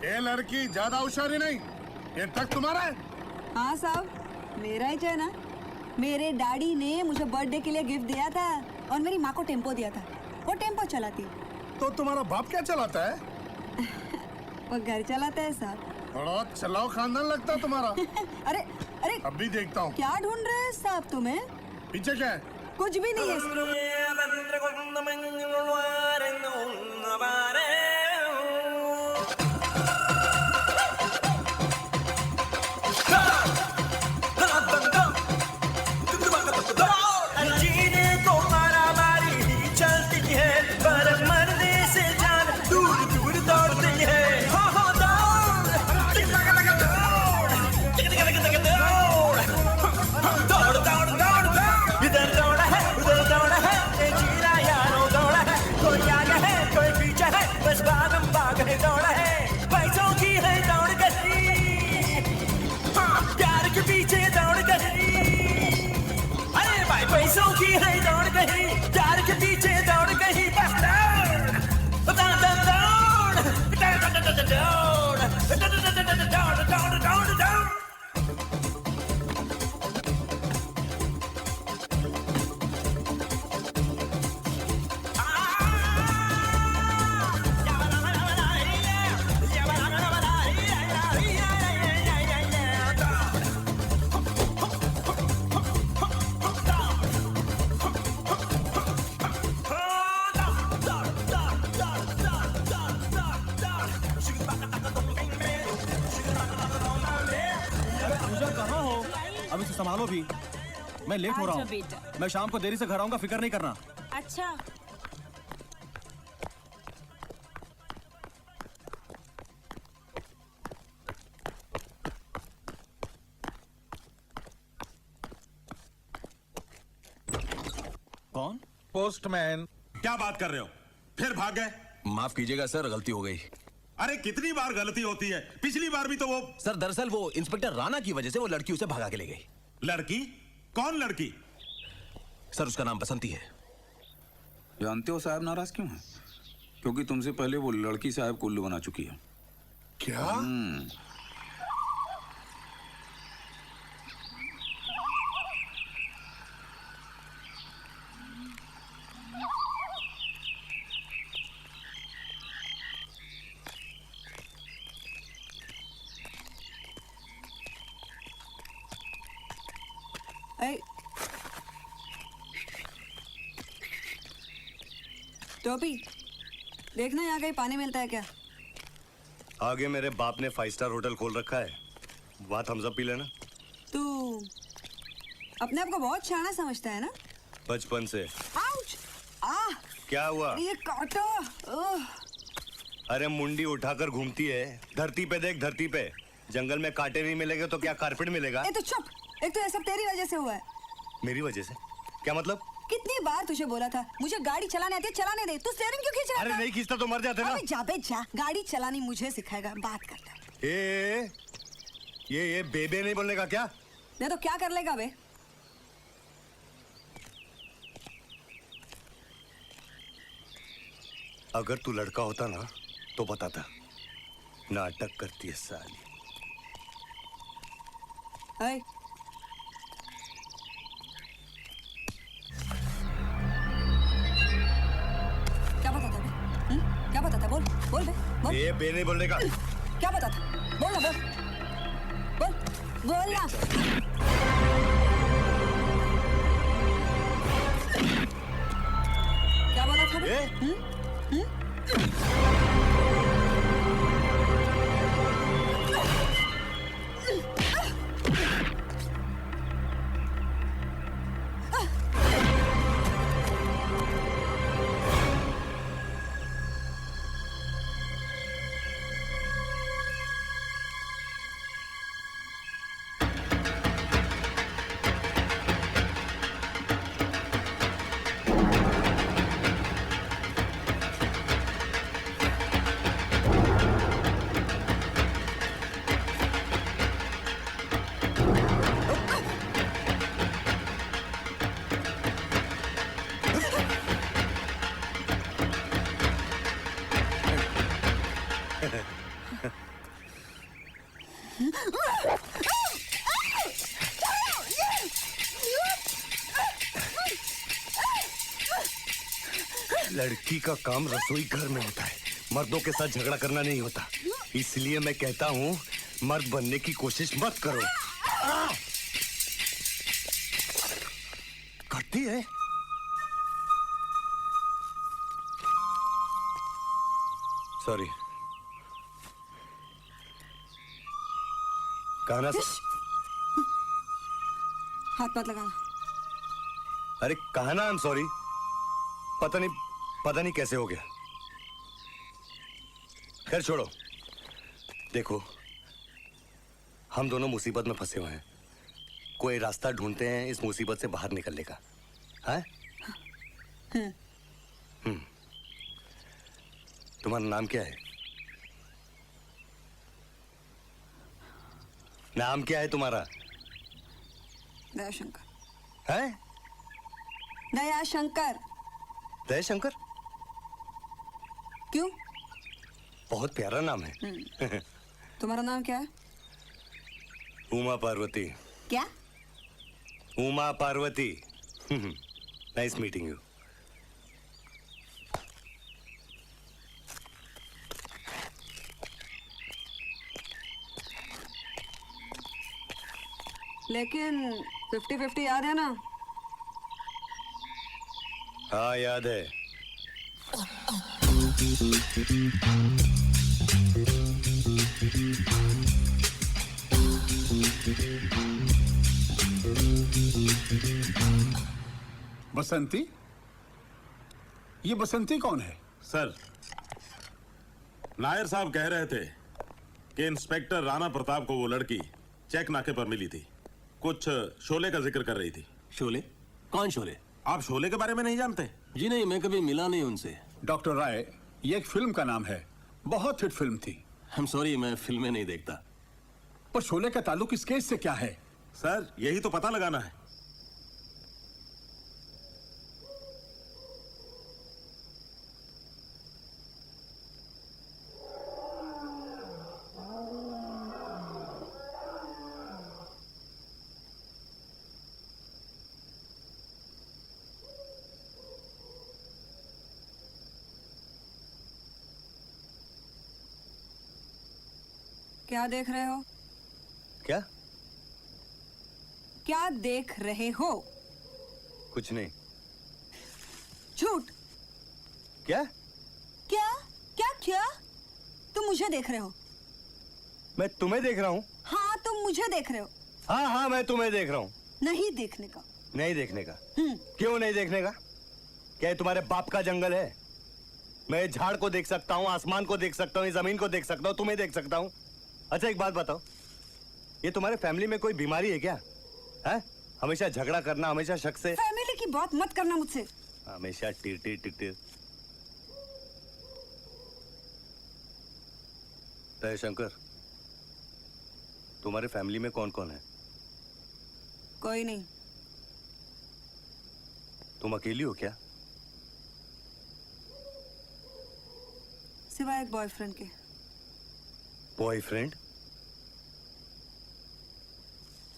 ये लड़की ज्यादा होशियारी नहीं, ये ट्रक तुम्हारा है? हाँ साहब, मेरा ही है ना। मेरे डैडी ने मुझे बर्थडे के लिए गिफ्ट दिया था और मेरी माँ को टेम्पो दिया था, वो टेम्पो चलाती। तो तुम्हारा बाप क्या चलाता है? वो घर चलाता है साहब। बड़ा चलाओ खानदान लगता है तुम्हारा। अरे अरे, अभी देखता हूँ। क्या ढूंढ रहे हैं साहब तुम्हें? पीछे क्या है? कुछ भी नहीं है। पैसों की है दौड़ गई, प्यार के पीछे दौड़ गई, बस दौड़ दौड़ दौड़ दौड़ दौड़। अब इसे संभालो भी। मैं लेट हो रहा आजा हूँ। बेटा। मैं शाम को देरी से घर आऊंगा, फिक्र नहीं करना। अच्छा कौन? पोस्टमैन। क्या बात कर रहे हो? फिर भाग गए? माफ कीजिएगा सर, गलती हो गई। अरे कितनी बार गलती होती है? पिछली बार भी तो वो। सर दरअसल वो इंस्पेक्टर राणा की वजह से वो लड़की उसे भगा के ले गई। लड़की? कौन लड़की? सर उसका नाम बसंती है। जानते हो साहब नाराज क्यों है? क्योंकि तुमसे पहले वो लड़की साहब को उल्लू बना चुकी है। क्या? टोपी देखना यहाँ कहीं पानी मिलता है क्या? आगे मेरे बाप ने 5 स्टार होटल खोल रखा है, वहाँ थम्स अप पी लेना। तू अपने आप को बहुत शाना समझता है ना? बचपन से। आउच! क्या हुआ? ये काटा। अरे मुंडी उठाकर घूमती है। धरती पे देख, धरती पे जंगल में कांटे नहीं मिलेंगे तो क्या कारपेट मिलेगा? ए तो चुप। एक तो ये सब तेरी वजह से हुआ है। मेरी वजह से? क्या मतलब? कितनी बार तुझे बोला था मुझे गाड़ी चलाने आती है, चलाने दे। तू स्टीयरिंग क्यों खींच रहा था? अरे नहीं खींचता तो मर जाते ना। अबे जा बे जा, गाड़ी चलानी मुझे सिखाएगा, बात करता है। ये बेबे नहीं बोलने का क्या? नहीं तो क्या कर लेगा बे? अगर तू लड़का होता ना तो बताता। नाटक करती है साली। अरे क्या बताता बे? क्या बताता? बोल बोल बे बोल। ये बे नहीं बोलने का। क्या बताता? बोल ना बोल बोल बोल ना। क्या बोला था बे? लड़की का काम रसोई घर में होता है, मर्दों के साथ झगड़ा करना नहीं होता। इसलिए मैं कहता हूँ मर्द बनने की कोशिश मत करो। करती है। सॉरी। कहना हाथ मत लगाना। अरे कहना आई एम सॉरी। पता नहीं कैसे हो गया। खैर छोड़ो। देखो हम दोनों मुसीबत में फंसे हुए हैं, कोई रास्ता ढूंढते हैं इस मुसीबत से बाहर निकलने का। है? तुम्हारा नाम क्या है? नाम क्या है तुम्हारा? दयाशंकर। है? दयाशंकर। दयाशंकर? क्यों? बहुत प्यारा नाम है। तुम्हारा नाम क्या है? उमा पार्वती। क्या? Uma Parvati. Nice meeting you. लेकिन 50-50 याद है ना? हाँ याद है। बसंती? ये बसंती कौन है? सर, नायर साहब कह रहे थे कि इंस्पेक्टर राणा प्रताप को वो लड़की चेक नाके पर मिली थी। कुछ शोले का जिक्र कर रही थी। शोले? कौन शोले? आप शोले के बारे में नहीं जानते? जी नहीं, मैं कभी मिला नहीं उनसे। डॉक्टर राय, ये एक फिल्म का नाम है, बहुत हिट फिल्म थी। I'm sorry, मैं फिल्में नहीं देखता। पर शोले का ताल्लुक इस केस से क्या है? सर, यही तो पता लगाना है। क्या देख रहे हो? क्या? क्या देख रहे हो? कुछ नहीं। झूठ। क्या? क्या? क्या क्या? तुम मुझे देख रहे हो? मैं तुम्हें देख रहा हूँ? हाँ, तुम मुझे देख रहे हो। हाँ हाँ, मैं तुम्हें देख रहा हूँ। नहीं देखने का। नहीं देखने का? क्यों नहीं देखने का? क्या ये तुम्हारे बाप का जंगल है? मैं झाड़ को देख सकता हूँ, आसमान को देख सकता हूँ, जमीन को देख सकता हूँ, तुम्हें देख सकता हूँ। अच्छा एक बात बताओ, ये तुम्हारे फैमिली में कोई बीमारी है क्या? है? हमेशा झगड़ा करना, हमेशा शक से। फैमिली की बात मत करना मुझसे। हमेशा टिर टिर टिर टिर। जयशंकर, तुम्हारे फैमिली में कौन कौन है? कोई नहीं। तुम अकेली हो क्या? सिवाय एक बॉयफ्रेंड के। बॉयफ्रेंड?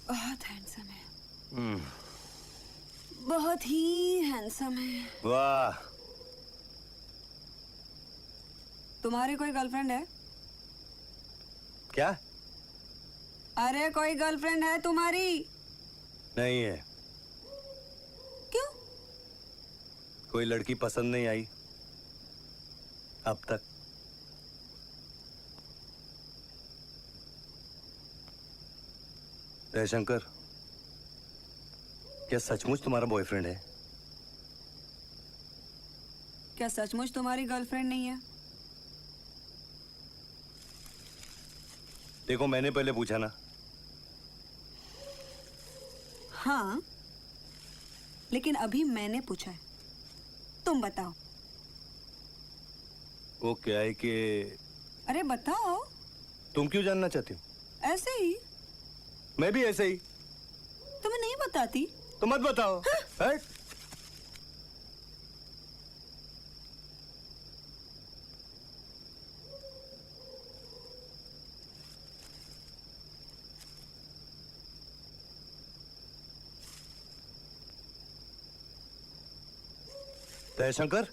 बहुत हैंडसम है। बहुत ही हैंडसम है। वाह। तुम्हारी कोई गर्लफ्रेंड है? क्या? अरे कोई गर्लफ्रेंड है तुम्हारी? नहीं है। क्यों? कोई लड़की पसंद नहीं आई अब तक। जयशंकर, क्या सचमुच तुम्हारा बॉयफ्रेंड है? क्या सचमुच तुम्हारी गर्लफ्रेंड नहीं है? देखो, मैंने पहले पूछा ना। हाँ, लेकिन अभी मैंने पूछा है। तुम बताओ। वो क्या है कि... अरे बताओ। तुम क्यों जानना चाहती हो? ऐसे ही। मैं भी ऐसे ही। तुम्हें नहीं बताती? तो मत बताओ। हाँ? जयशंकर,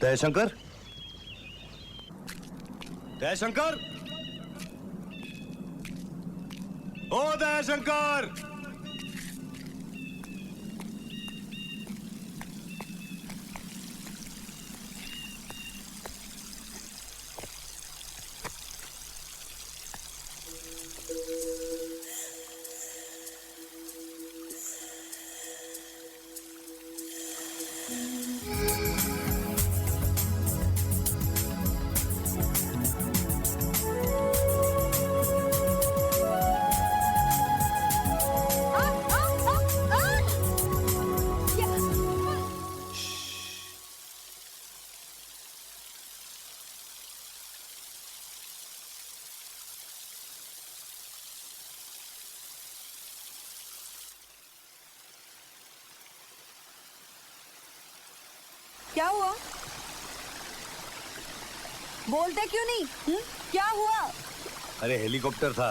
जयशंकर, जयशंकर, ओ जयशंकर। क्या हुआ? बोलते क्यों नहीं? क्या हुआ? अरे हेलीकॉप्टर था।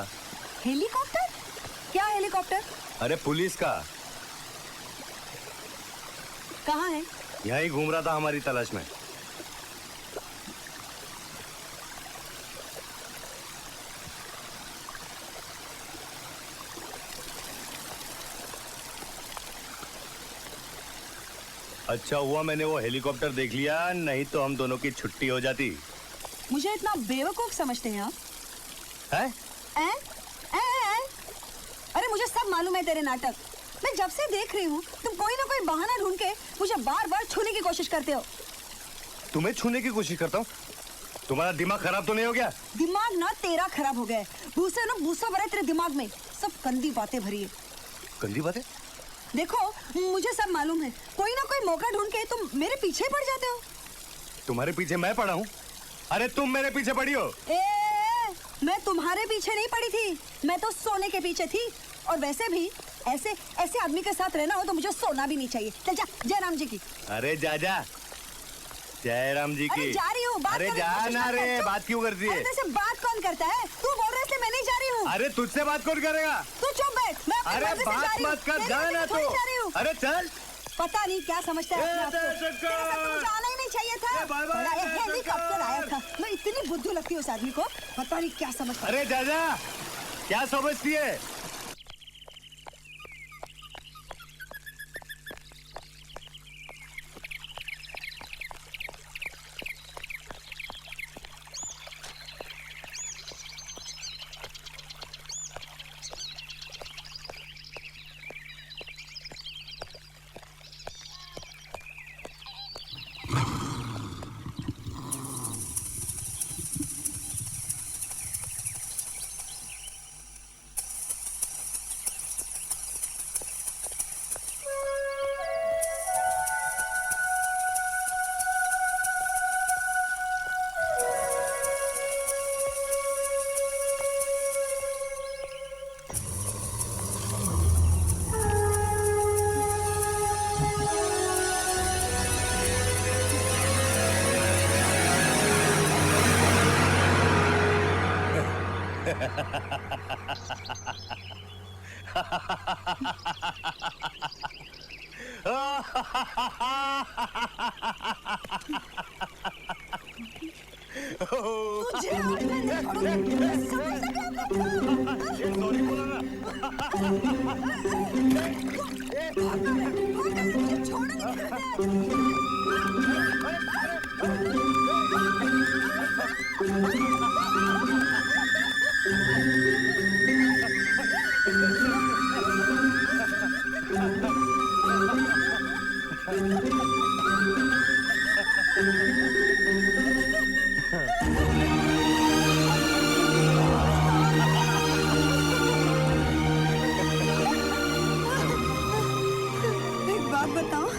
हेलीकॉप्टर? क्या हेलीकॉप्टर? अरे पुलिस का। कहाँ है? यहाँ ही घूम रहा था हमारी तलाश में। अच्छा हुआ मैंने वो हेलीकॉप्टर देख लिया, नहीं तो हम दोनों की छुट्टी हो जाती। मुझे इतना बेवकूफ समझते हैं आप? हैं? अरे मुझे सब मालूम है तेरे नाटक। मैं जब से देख रही हूँ तुम कोई ना कोई बहाना ढूंढ के मुझे बार बार छूने की कोशिश करते हो। तुम्हें छूने की कोशिश करता हूँ? तुम्हारा दिमाग खराब तो नहीं हो गया? दिमाग ना तेरा खराब हो गया है। भूसे ना भूसा भरा है तेरे दिमाग में, सब गंदी बातें भरी है। गंदी बातें? देखो मुझे सब मालूम है, कोई ना कोई मौका ढूंढ के तुम मेरे पीछे ही पड़ जाते हो। तुम्हारे पीछे मैं पड़ा हूँ? अरे तुम मेरे पीछे पड़ी हो। मैं तुम्हारे पीछे नहीं पड़ी थी, मैं तो सोने के पीछे थी। और वैसे भी ऐसे ऐसे आदमी के साथ रहना हो तो मुझे सोना भी नहीं चाहिए। चल जा, जयराम जी की। अरे जा जा, जयराम जी की। अरे जा रही हूँ। अरे जा ना रे, बात क्यों करती है? तेरे से बात कौन करता है? तू बोल रहा है इसलिए मैं नहीं जा रही हूँ। अरे तुझसे बात कौन करेगा? तू चुप बैठ, मैं अपनी अरे मर्जी से जा बात रही हूँ। मत कर, तेरी जा मर्जी ना से थोड़ी तू। जा रही हूँ। अरे चल। पता नहीं क्या समझता है अपने आप को। तेरे साथ तो मुझे आना ही नहीं चाहिए था। बड़ा हेलीकॉप्टर आया था। मैं इतनी बुद्धू लगती हूँ उस आदमी को, पता नहीं क्या समझता है। अरे जा जा, क्या समझती है? एक बात बताओ,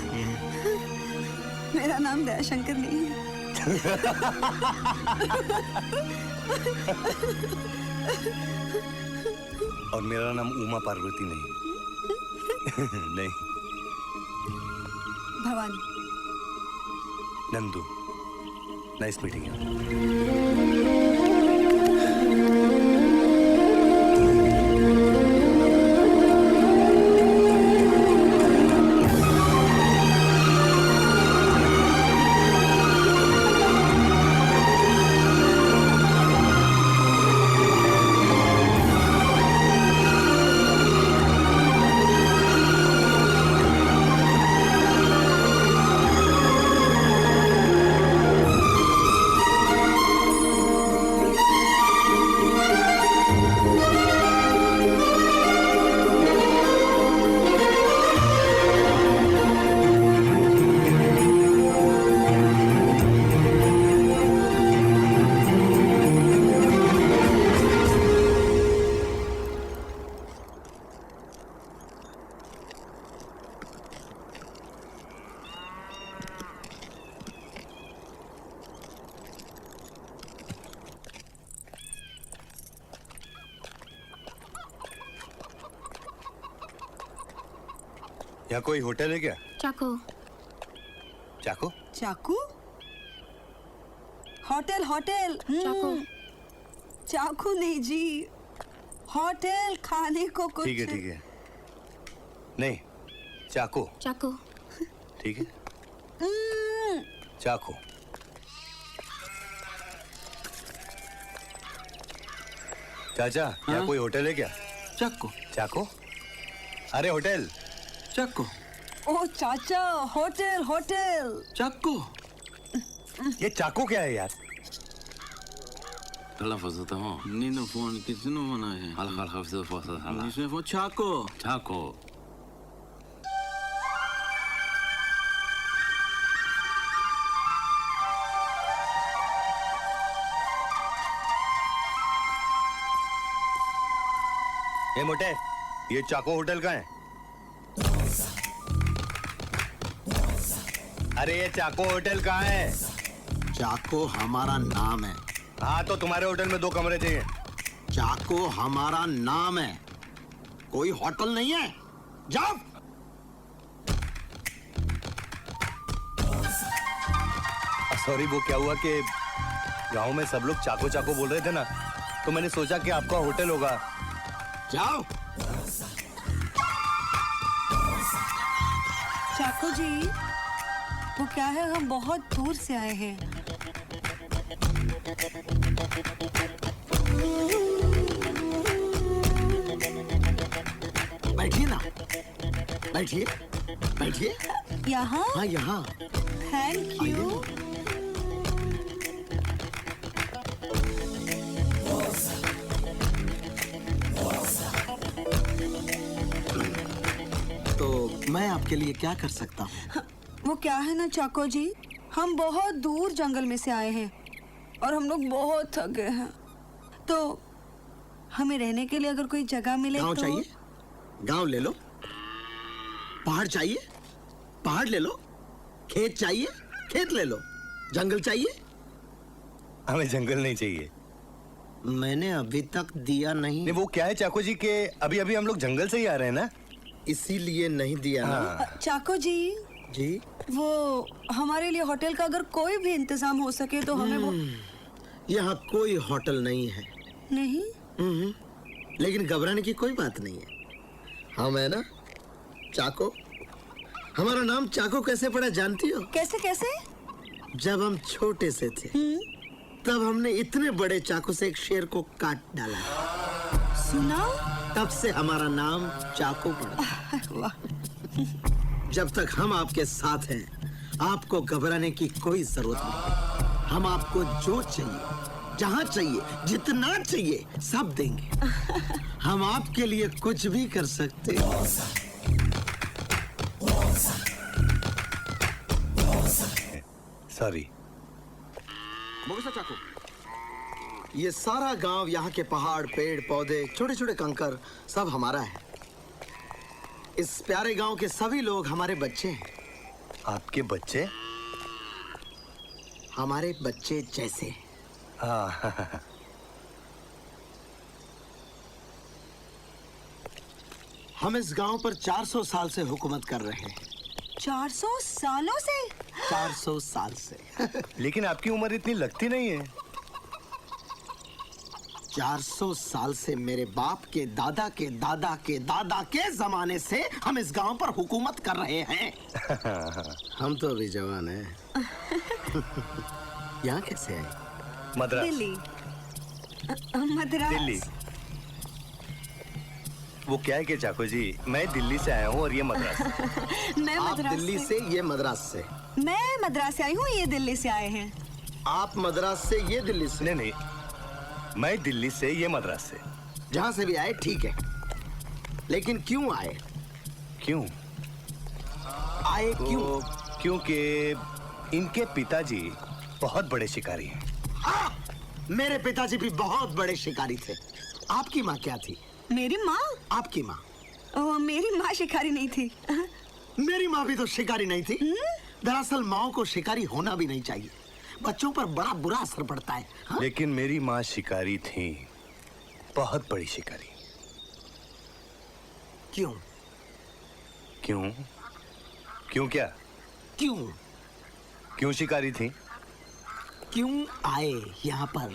मेरा नाम दयाशंकर नहीं है। और मेरा नाम उमा पार्वती नहीं। नहीं, Bhavani. Nandu. Nice meeting you. यहाँ कोई होटल है क्या? चाको, चाकू? चाकू? Hotel hotel. चाकू। चाकू नहीं जी, होटल खाने को कुछ। ठीक है। नहीं, चाकू। चाकू। ठीक है। चाकू। चाचा, यहाँ कोई होटल है क्या? चाकू। चाकू? अरे होटल। चाकू। ओ चाचा, होटल होटल। चाकू। ये चाकू क्या है यार? Nino phone kitno mana hai? Hal hafsa fasa hala. Nisme phone Chaco. Chaco. ये मोटे, ये चाको होटल का है? अरे ये चाको होटल कहाँ है? चाको हमारा नाम है। हाँ तो तुम्हारे होटल में 2 कमरे चाहिए। चाको हमारा नाम है, कोई होटल नहीं है। जाओ। सॉरी, वो क्या हुआ कि गांव में सब लोग चाको चाको बोल रहे थे ना, तो मैंने सोचा कि आपका होटल होगा। जाओ। चाकू जी, वो क्या है, हम बहुत दूर से आए हैं। बैठिए ना, बैठिए बैठिए। यहाँ? हाँ यहाँ। Thank you. तो मैं आपके लिए क्या कर सकता हूँ? वो क्या है ना चाको जी, हम बहुत दूर जंगल में से आए हैं और हम लोग बहुत थक गए हैं, तो हमें रहने के लिए अगर कोई जगह मिले गाँव तो। चाहिए? गाँव ले लो। पहाड़ चाहिए? पहाड़ ले लो। खेत चाहिए? खेत ले लो। जंगल चाहिए? हमें जंगल नहीं चाहिए। मैंने अभी तक दिया नहीं। वो क्या है चाको जी के अभी अभी हम लोग जंगल से ही आ रहे हैं ना, इसीलिए नहीं दिया ना। चाको जी जी, वो हमारे लिए होटल का अगर कोई भी इंतजाम हो सके तो हमें वो। यहाँ कोई होटल नहीं है। नहीं? लेकिन घबराने की कोई बात नहीं है। हम है ना चाको। हमारा नाम चाको कैसे पड़ा जानती हो? कैसे कैसे? जब हम छोटे से थे तब हमने इतने बड़े चाकू से एक शेर को काट डाला। सुना? तब से हमारा नाम चाको पड़ा। जब तक हम आपके साथ हैं, आपको घबराने की कोई जरूरत नहीं। हम आपको जो चाहिए, जहाँ चाहिए, जितना चाहिए, सब देंगे। हम आपके लिए कुछ भी कर सकते हैं। सॉरी। बोगसा चाकू, ये सारा गांव, यहाँ के पहाड़, पेड़, पौधे, छोटे छोटे कंकर सब हमारा है। इस प्यारे गांव के सभी लोग हमारे बच्चे हैं। आपके बच्चे? हमारे बच्चे जैसे। हाँ। हम इस गांव पर 400 साल से हुकूमत कर रहे हैं। 400 सालों से? 400 साल से। लेकिन आपकी उम्र इतनी लगती नहीं है। 400 साल से मेरे बाप के दादा के दादा के दादा के जमाने से हम इस गांव पर हुकूमत कर रहे हैं। हम तो अभी जवान हैं। यहाँ कैसे आए? मद्रास। दिल्ली। मद्रास। दिल्ली। वो क्या है कि चाको जी, मैं दिल्ली से आया हूँ और ये मद्रास। मैं आप मद्रास दिल्ली से, ये मद्रास से। मैं मद्रास से आई हूँ, ये दिल्ली से आए हैं। आप मद्रास से, ये दिल्ली से। नहीं, मैं दिल्ली से, ये मद्रास से। जहां से भी आए ठीक है, लेकिन क्यों आए? क्यों आए? क्यों? क्योंकि इनके पिताजी बहुत बड़े शिकारी हैं। मेरे पिताजी भी बहुत बड़े शिकारी थे। आपकी माँ क्या थी? मेरी माँ? आपकी माँ? मेरी माँ शिकारी नहीं थी। मेरी माँ भी तो शिकारी नहीं थी। दरअसल माँ को शिकारी होना भी नहीं चाहिए, बच्चों पर बड़ा बुरा असर पड़ता है। हाँ? लेकिन मेरी माँ शिकारी थी, बहुत बड़ी शिकारी। क्यों? क्यों? क्यों क्या? क्यों? क्यों शिकारी थी? क्यों आए यहाँ पर?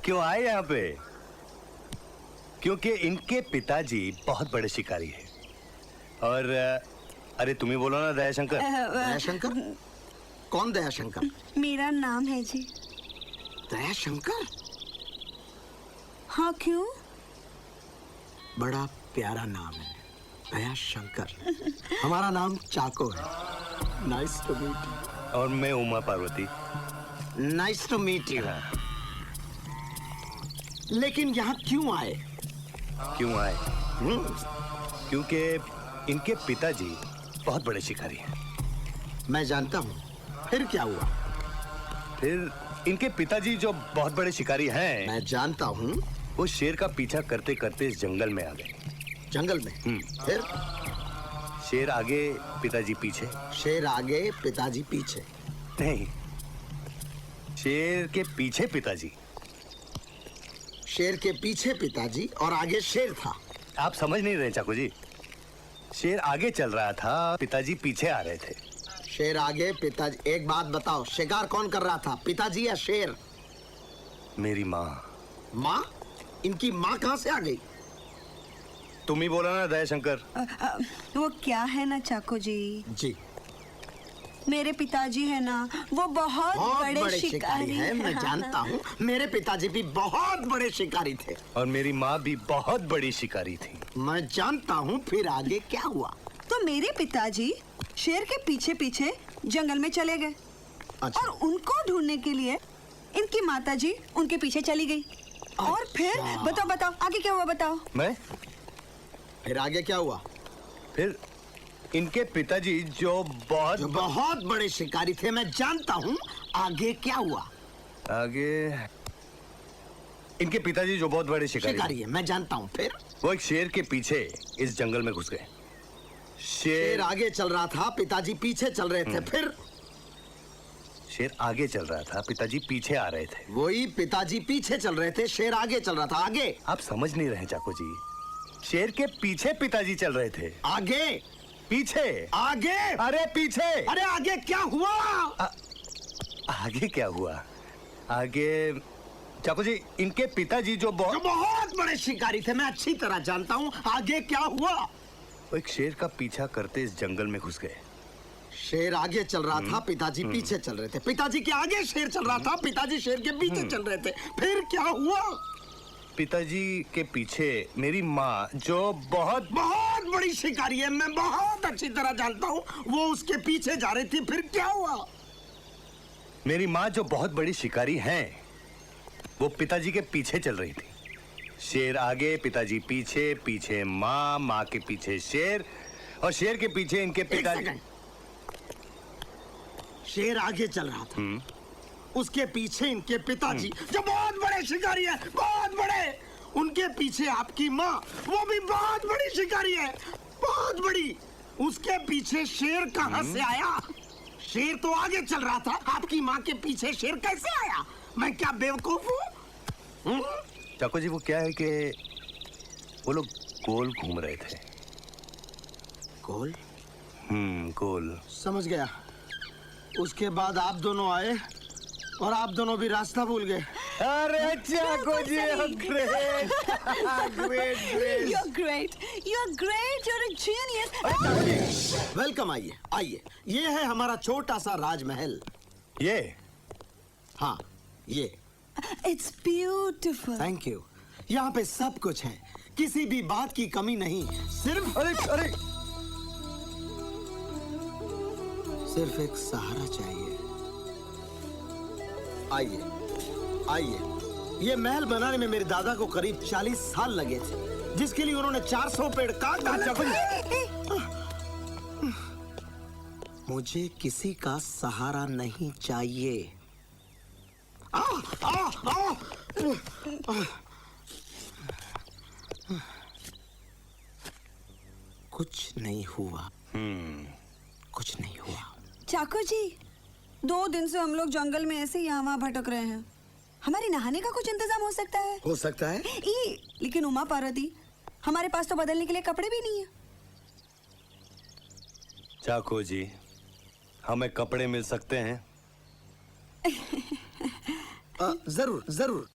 क्यों आए यहाँ पे? क्योंकि इनके पिताजी बहुत बड़े शिकारी हैं। और अरे तुम ही बोलो ना दयाशंकर। दयाशंकर? कौन दयाशंकर? मेरा नाम है जी। दयाशंकर? हाँ, क्यों? बड़ा प्यारा नाम है, दयाशंकर। हमारा नाम चाको है। Nice to meet you. और मैं Uma Parvati. Nice to meet you. लेकिन यहाँ क्यों आए? क्यों आए? क्योंकि इनके पिताजी बहुत बड़े शिकारी हैं। मैं जानता हूँ। फिर क्या हुआ? फिर इनके पिताजी जो बहुत बड़े शिकारी हैं, मैं जानता हूँ, वो शेर का पीछा करते करते इस जंगल में आ गए। जंगल में? फिर? शेर आगे, पिताजी पीछे। शेर आगे, पिताजी पीछे? नहीं, शेर के पीछे पिताजी। शेर के पीछे पिताजी और आगे शेर था। आप समझ नहीं रहे चाकू जी। शेर आगे चल रहा था, पिताजी पीछे आ रहे थे। शेर आगे, पिताजी। एक बात बताओ, शिकार कौन कर रहा था, पिताजी या शेर? मेरी माँ। माँ? इनकी माँ कहाँ से आ गई? तुम ही बोला ना दयाशंकर। वो क्या है ना चाको जी, जी, मेरे पिताजी है ना, वो बहुत बड़े शिकारी है। मैं जानता हूँ, मेरे पिताजी भी बहुत बड़े शिकारी थे। और मेरी माँ भी बहुत बड़ी शिकारी थी। मैं जानता हूँ। फिर आगे क्या हुआ? तो मेरे पिताजी शेर के पीछे पीछे जंगल में चले गए। अच्छा। और उनको ढूंढने के लिए इनकी माताजी उनके पीछे चली गई। और फिर बताओ बताओ आगे क्या हुआ, बताओ। फिर आगे क्या हुआ? फिर इनके पिताजी जो बहुत बड़े शिकारी थे, मैं जानता हूँ। आगे क्या हुआ? आगे इनके पिताजी जो बहुत बड़े शिकारी है, मैं जानता हूँ। फिर वो एक शेर के पीछे इस जंगल में घुस गए। शेर आगे चल रहा था, पिताजी पीछे चल रहे थे। फिर शेर आगे चल रहा था, पिताजी पीछे आ रहे थे। वही, पिताजी पीछे चल रहे थे, शेर आगे चल रहा था। आगे? आप समझ नहीं रहे चाको जी। शेर के पीछे पिताजी चल रहे थे। आगे? पीछे? आगे? अरे पीछे। अरे आगे क्या हुआ? आगे क्या हुआ? आगे चाको जी, इनके पिताजी जो बहुत बड़े शिकारी थे, मैं अच्छी तरह जानता हूँ। आगे क्या हुआ? वो एक शेर का पीछा करते इस जंगल में घुस गए। शेर आगे चल रहा था, पिताजी पीछे चल रहे थे। पिताजी के आगे शेर चल रहा था, पिताजी शेर के पीछे चल रहे थे। फिर क्या हुआ? पिताजी के पीछे मेरी माँ जो बहुत बड़ी शिकारी है, मैं बहुत अच्छी तरह जानता हूँ, वो उसके पीछे जा रही थी। फिर क्या हुआ? मेरी माँ जो बहुत बड़ी शिकारी हैं, वो पिताजी के पीछे चल रही थी। शेर आगे, पिताजी पीछे, पीछे माँ, माँ के पीछे शेर, और शेर के पीछे इनके पिताजी। शेर आगे चल रहा था, उसके पीछे इनके पिताजी जो बहुत बड़े शिकारी है, बहुत बड़े। उनके पीछे आपकी माँ, वो भी बहुत बड़ी शिकारी है, बहुत बड़ी। उसके पीछे शेर कहाँ से आया? शेर तो आगे चल रहा था, आपकी माँ के पीछे शेर कैसे आया? मैं क्या बेवकूफ हूँ? चाको जी, वो क्या है कि वो लोग गोल घूम रहे थे। गोल? गोल। समझ गया। उसके बाद आप दोनों आए और आप दोनों भी रास्ता भूल गए। अरे चाको जी, great, you're great, you're a genius. Welcome, आइए आइए। ये है हमारा छोटा सा राजमहल। ये? हाँ, ये। It's beautiful. Thank you. यहाँ पे सब कुछ है, किसी भी बात की कमी नहीं। सिर्फ अरे सिर्फ एक सहारा चाहिए। आइए आइए। ये महल बनाने में मेरे दादा को करीब 40 साल लगे थे, जिसके लिए उन्होंने 400 पेड़ काट डाले। मुझे किसी का सहारा नहीं चाहिए। कुछ नहीं हुआ। कुछ नहीं हुआ। चाको जी, 2 दिन से हम लोग जंगल में ऐसे यहाँ वहाँ भटक रहे हैं। हमारे नहाने का कुछ इंतजाम हो सकता है? हो सकता है। लेकिन उमा पार्वती, हमारे पास तो बदलने के लिए कपड़े भी नहीं है। चाको जी, हमें कपड़े मिल सकते हैं? जरूर जरूर।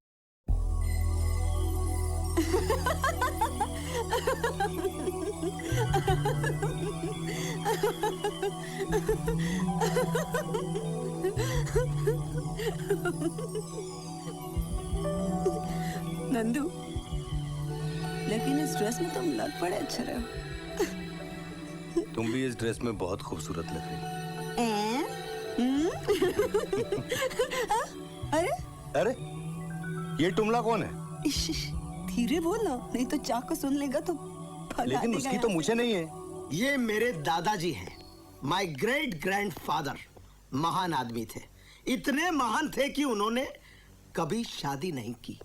नंदू, लेकिन इस ड्रेस में तुम लग बड़े अच्छे रहे हो। तुम भी इस ड्रेस में बहुत खूबसूरत लग रही हो। अरे अरे ये टुमला कौन है? इश, धीरे बोलो, नहीं तो चाकू सुन लेगा तो भगा लेकिन देगा उसकी यहाँ तो से। मुझे नहीं है। ये मेरे दादाजी हैं, माय ग्रेट ग्रैंडफादर। महान आदमी थे, इतने महान थे कि उन्होंने कभी शादी नहीं की।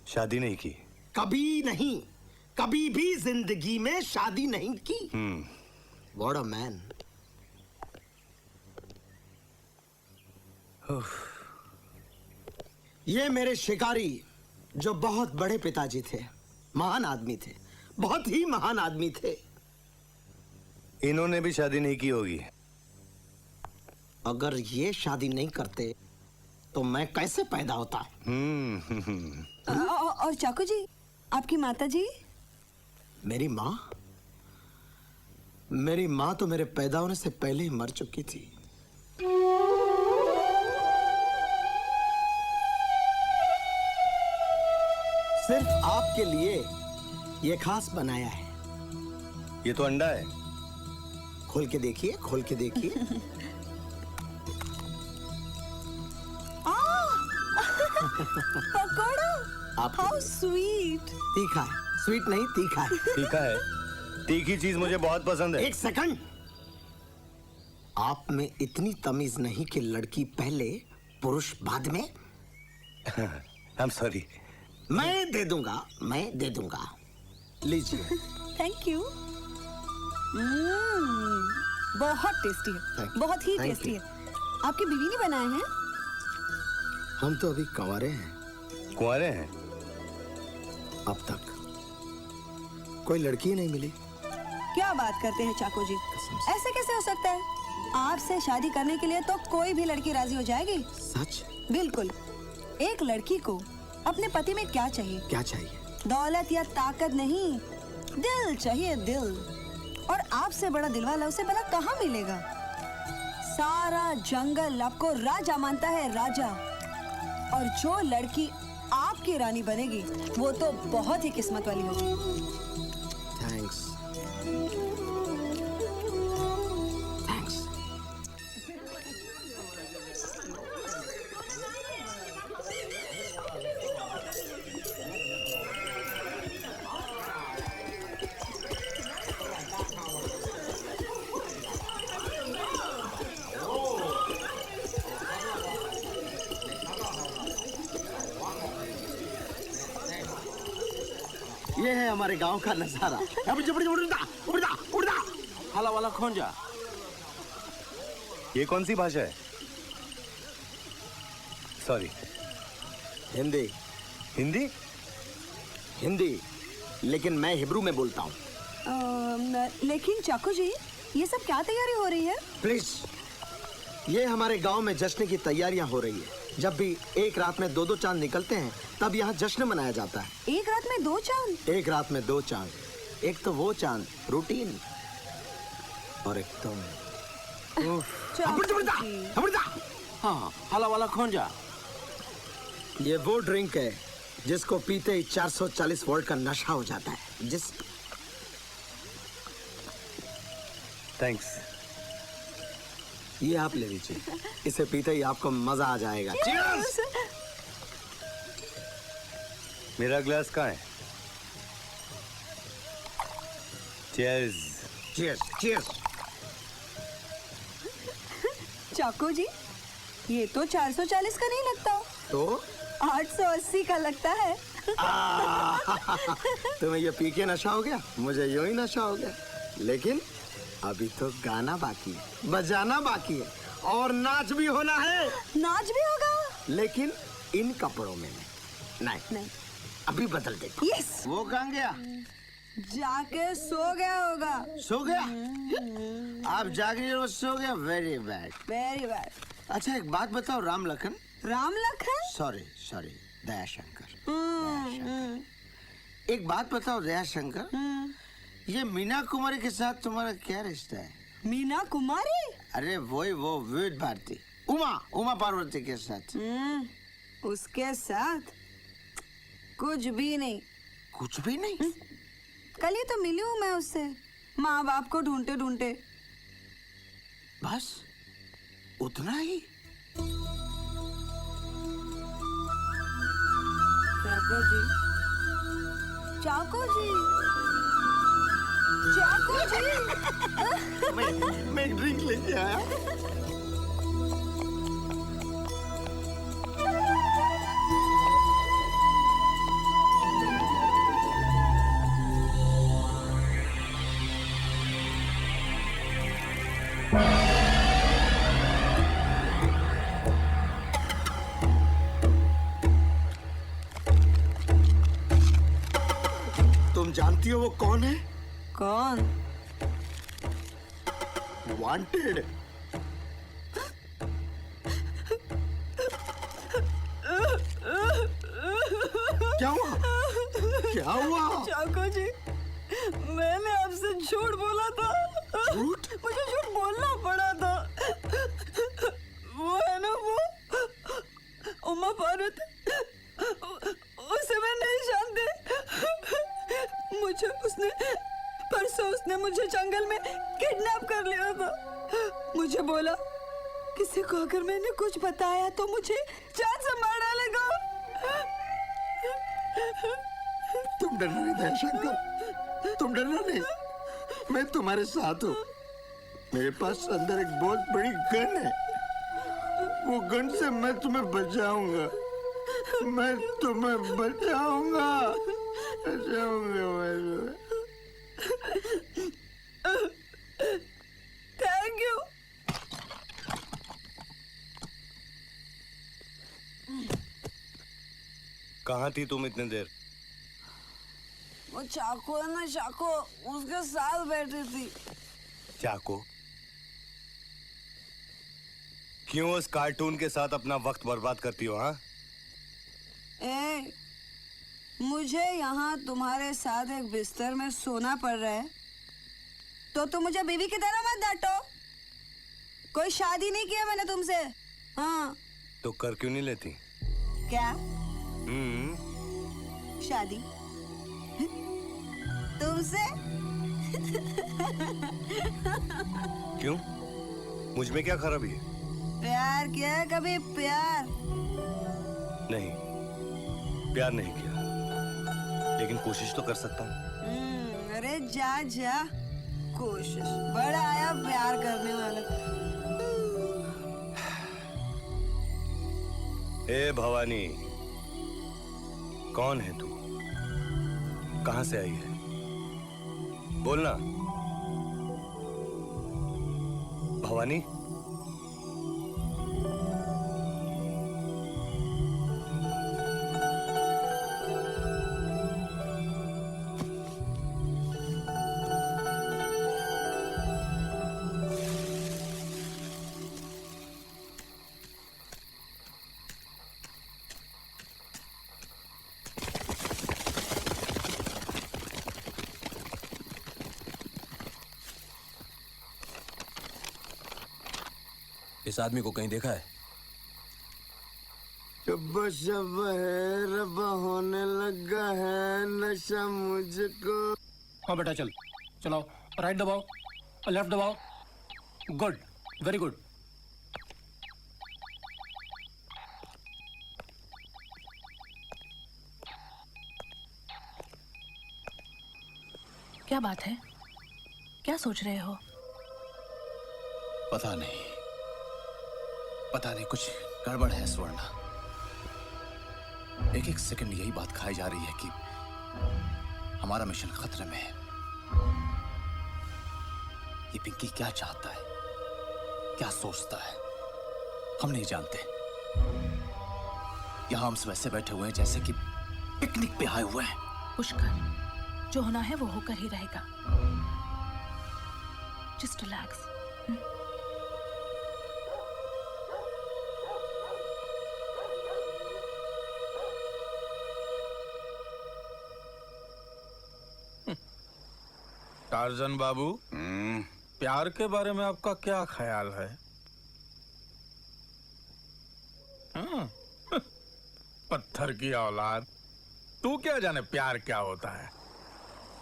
शादी नहीं की? कभी नहीं, कभी भी जिंदगी में शादी नहीं की। What a man. ये मेरे शिकारी, जो बहुत बड़े पिताजी थे, महान आदमी थे, बहुत ही महान आदमी थे। इन्होंने भी शादी नहीं की होगी। अगर ये शादी नहीं करते तो मैं कैसे पैदा होता? और चाकू जी, आपकी माता जी? मेरी माँ? मेरी माँ तो मेरे पैदा होने से पहले ही मर चुकी थी। सिर्फ आपके लिए ये खास बनाया है। ये तो अंडा है। खोल के देखिए, खोल के देखिए। पकोड़ा, आपके हाउ लिए। स्वीट। तीखा है, स्वीट नहीं तीखा है। तीखा है? तीखी चीज मुझे बहुत पसंद है। एक सेकंड, आप में इतनी तमीज नहीं कि लड़की पहले पुरुष बाद में। I am sorry. मैं दे दूंगा, मैं दे दूंगा। लीजिए। Thank you. बहुत टेस्टी है, बहुत ही Thank टेस्टी you. है। आपकी बीवी ने बनाए हैं? हम तो अभी कंवारे हैं। कुंवारे हैं? अब तक कोई लड़की ही नहीं मिली। क्या बात करते हैं चाकू जी, ऐसे कैसे हो सकता है? आपसे शादी करने के लिए तो कोई भी लड़की राजी हो जाएगी। सच? बिल्कुल। एक लड़की को अपने पति में क्या चाहिए? क्या चाहिए? दौलत या ताकत नहीं, दिल चाहिए, दिल। और आपसे बड़ा दिलवाला उसे भला कहाँ मिलेगा? सारा जंगल आपको राजा मानता है, राजा। और जो लड़की आपकी रानी बनेगी वो तो बहुत ही किस्मत वाली होगी। थैंक्स। थैंक्स। ये है हमारे गांव का नजारा। हाला वाला खोंजा। ये कौन सी भाषा है? सॉरी। हिंदी। हिंदी? हिंदी, लेकिन मैं हिब्रू में बोलता हूँ। लेकिन चाकू जी, ये सब क्या तैयारी हो रही है? प्लीज, ये हमारे गांव में जश्न की तैयारियां हो रही है। जब भी एक रात में दो दो चांद निकलते हैं तब यहाँ जश्न मनाया जाता है। एक रात में दो चांद? एक रात में दो चांद। एक तो वो चांद रूटीन, और एक तुम। हाँ, हाला वाला खोंजा। ये वो ड्रिंक है जिसको पीते ही 440 वोल्ट का नशा हो जाता है। थैंक्स। ये आप ले लीजिए, इसे पीते ही आपको मजा आ जाएगा। Cheers! मेरा ग्लास कहाँ है? Cheers. Cheers, cheers. चाकू जी, ये तो 440 का नहीं लगता, तो 880 का लगता है। तुम्हें ये पी के नशा हो गया, मुझे यूं ही नशा हो गया। लेकिन अभी तो गाना बाकी है, बजाना बाकी है, और नाच भी होना है। नाच भी होगा? लेकिन इन कपड़ों में नहीं। नहीं। अभी बदल दे। यस। वो कहाँ गया? जाके सो गया होगा। सो गया? आप जाके जो सो गया, वेरी बैड। Very bad. अच्छा एक बात बताओ राम लखन। राम लखन? Sorry sorry, Dayashankar. एक बात बताओ दयाशंकर, ये मीना कुमारी के साथ तुम्हारा क्या रिश्ता है? मीना कुमारी? अरे वो विविध भारती, उमा पार्वती के साथ। उसके साथ कुछ भी नहीं। कुछ भी नहीं? कल ही तो मिली हूँ मैं उससे, माँ बाप को ढूंढते ढूंढते। बस उतना ही? चाको जी, चाको जी, चाको जी। मैं एक ड्रिंक लेके आया। तुम जानती हो वो कौन है? कौन? वांटेड। क्या हुआ? क्या हुआ? चाको जी, मैंने आपसे झूठ बोला था। झूठ? मुझे झूठ बोलना पड़ा था। वो है ना वो उमा पार्वती, उसे मैं नहीं जानती। परसों उसने मुझे जंगल में किडनैप कर लिया था। मुझे बोला किसी को अगर मैंने कुछ बताया तो मुझे जान से मार डालेगा। तुम डरना नहीं दयाशंकर, तुम डरना नहीं, मैं तुम्हारे साथ हूँ। मेरे पास अंदर एक बहुत बड़ी गन है, वो गन से मैं तुम्हें बचाऊंगा, मैं तुम्हें बचाऊंगा, बचाऊंगा मैं। Thank you. कहाँ थी तुम इतने देर? वो चाको है ना, चाको, उसके साथ बैठी थी। चाको? क्यों उस कार्टून के साथ अपना वक्त बर्बाद करती हो? हाँ, मुझे यहाँ तुम्हारे साथ एक बिस्तर में सोना पड़ रहा है तो तुम मुझे बीवी की तरह मत डांटो। कोई शादी नहीं किया मैंने तुमसे। हाँ तो कर क्यों नहीं लेती? क्या शादी तुमसे? क्यों? मुझ में क्या खराबी है? प्यार किया है कभी? प्यार नहीं, प्यार नहीं किया, लेकिन कोशिश तो कर सकता हूँ। अरे जा जा, कोशिश बड़ा आया प्यार करने वाला। ए भवानी, कौन है तू? कहाँ से आई है? बोलना भवानी। इस आदमी को कहीं देखा है? शब्बा शब्बा है, रब्बा होने लगा है नशा मुझको। हाँ बेटा चल, चलाओ, राइट दबाओ, लेफ्ट दबाओ। Good, very good. क्या बात है? क्या सोच रहे हो? पता नहीं, कुछ गड़बड़ है स्वर्णा। एक एक सेकंड यही बात खाई जा रही है कि हमारा मिशन खतरे में है। ये पिंकी क्या चाहता है, क्या सोचता है, हम नहीं जानते। यहां हम सब ऐसे बैठे हुए हैं जैसे कि पिकनिक पे आए हुए हैं। पुष्कर, जो होना है वो होकर ही रहेगा। Just relax. टार्जन बाबू, प्यार के बारे में आपका क्या ख्याल है? पत्थर की औलाद, तू क्या जाने प्यार क्या होता है?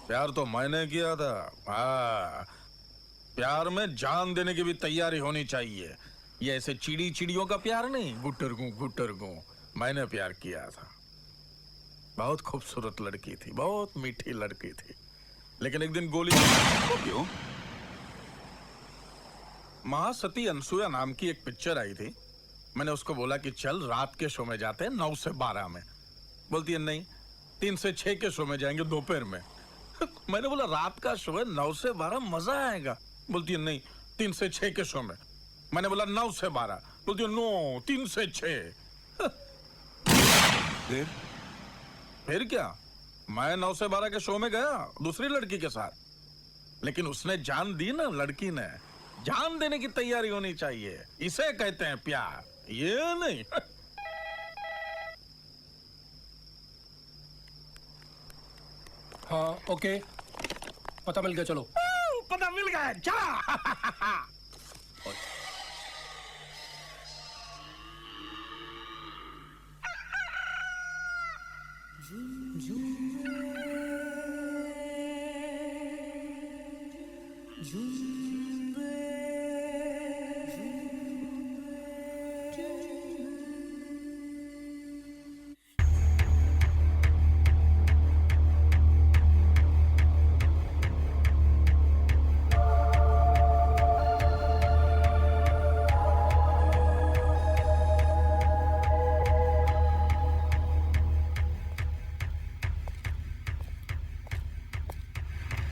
प्यार तो मैंने किया था। प्यार में जान देने की भी तैयारी होनी चाहिए। ये ऐसे चिड़ियों का प्यार नहीं, गुटर गू। मैंने प्यार किया था। बहुत खूबसूरत लड़की थी, बहुत मीठी लड़की थी, लेकिन एक दिन गोली क्यों? महासती अनसुया नाम की एक पिक्चर आई थी। मैंने उसको बोला कि चल रात के शो में जाते हैं 9 से 12 में। बोलती है नहीं, 3 से 6 के शो में जाएंगे दोपहर में। मैंने बोला रात का शो है, 9 से 12 मजा आएगा। बोलती है नहीं, 3 से 6 के शो में। मैंने बोला 9 से 12। बोलती है नो, 3 से 6। फिर क्या, मैं 9 से 12 के शो में गया दूसरी लड़की के साथ, लेकिन उसने जान दी ना। लड़की ने जान देने की तैयारी होनी चाहिए। इसे कहते हैं प्यार, ये नहीं। हाँ ओके, पता मिल गया, चलो। पता मिल गया, चला।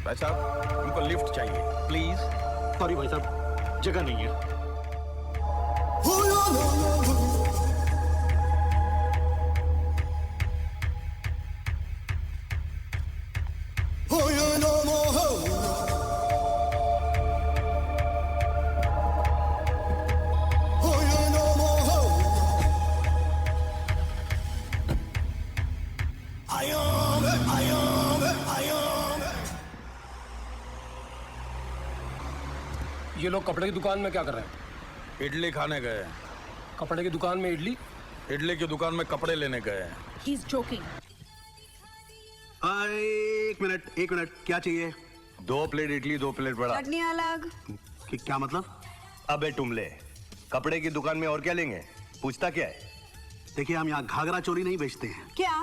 भाई साहब, हमको लिफ्ट चाहिए प्लीज। सॉरी भाई साहब, जगह नहीं है। ये लोग कपड़े की दुकान में क्या कर रहे हैं? इडली खाने गए। कपड़े की दुकान में इडली? इडली की दुकान में कपड़े लेने गए। He's joking. एक मिनट, क्या चाहिए? 2 प्लेट इडली, 2 प्लेट बड़ा। चटनी अलग। क्या मतलब? अबे टुमले, कपड़े की दुकान में और क्या लेंगे? पूछता क्या है? देखिए, हम यहाँ घाघरा चोली नहीं बेचते हैं। क्या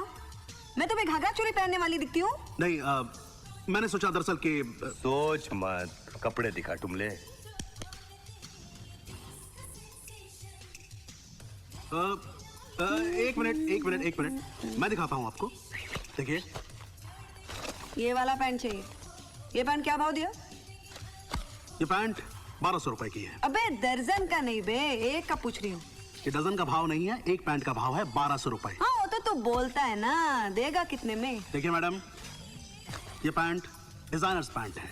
मैं तुम्हें घाघरा चोली पहनने वाली दिखती हूँ? नहीं, मैंने सोचा दरअसल कि सोच मत, कपड़े दिखा टुमले। एक मिनट, मैं दिखाता हूँ आपको। देखिए, ये वाला पैंट चाहिए। ये पैंट क्या भाव दिया? ये पैंट 1200 रुपए की है। अबे दर्जन का नहीं बे, एक का पूछ रही हूँ। ये डजन का भाव नहीं है, एक पैंट का भाव है 1200 रुपए। हाँ वो तो तू बोलता है ना, देगा कितने में? देखिए मैडम, ये पैंट डिजाइनर्स पैंट है।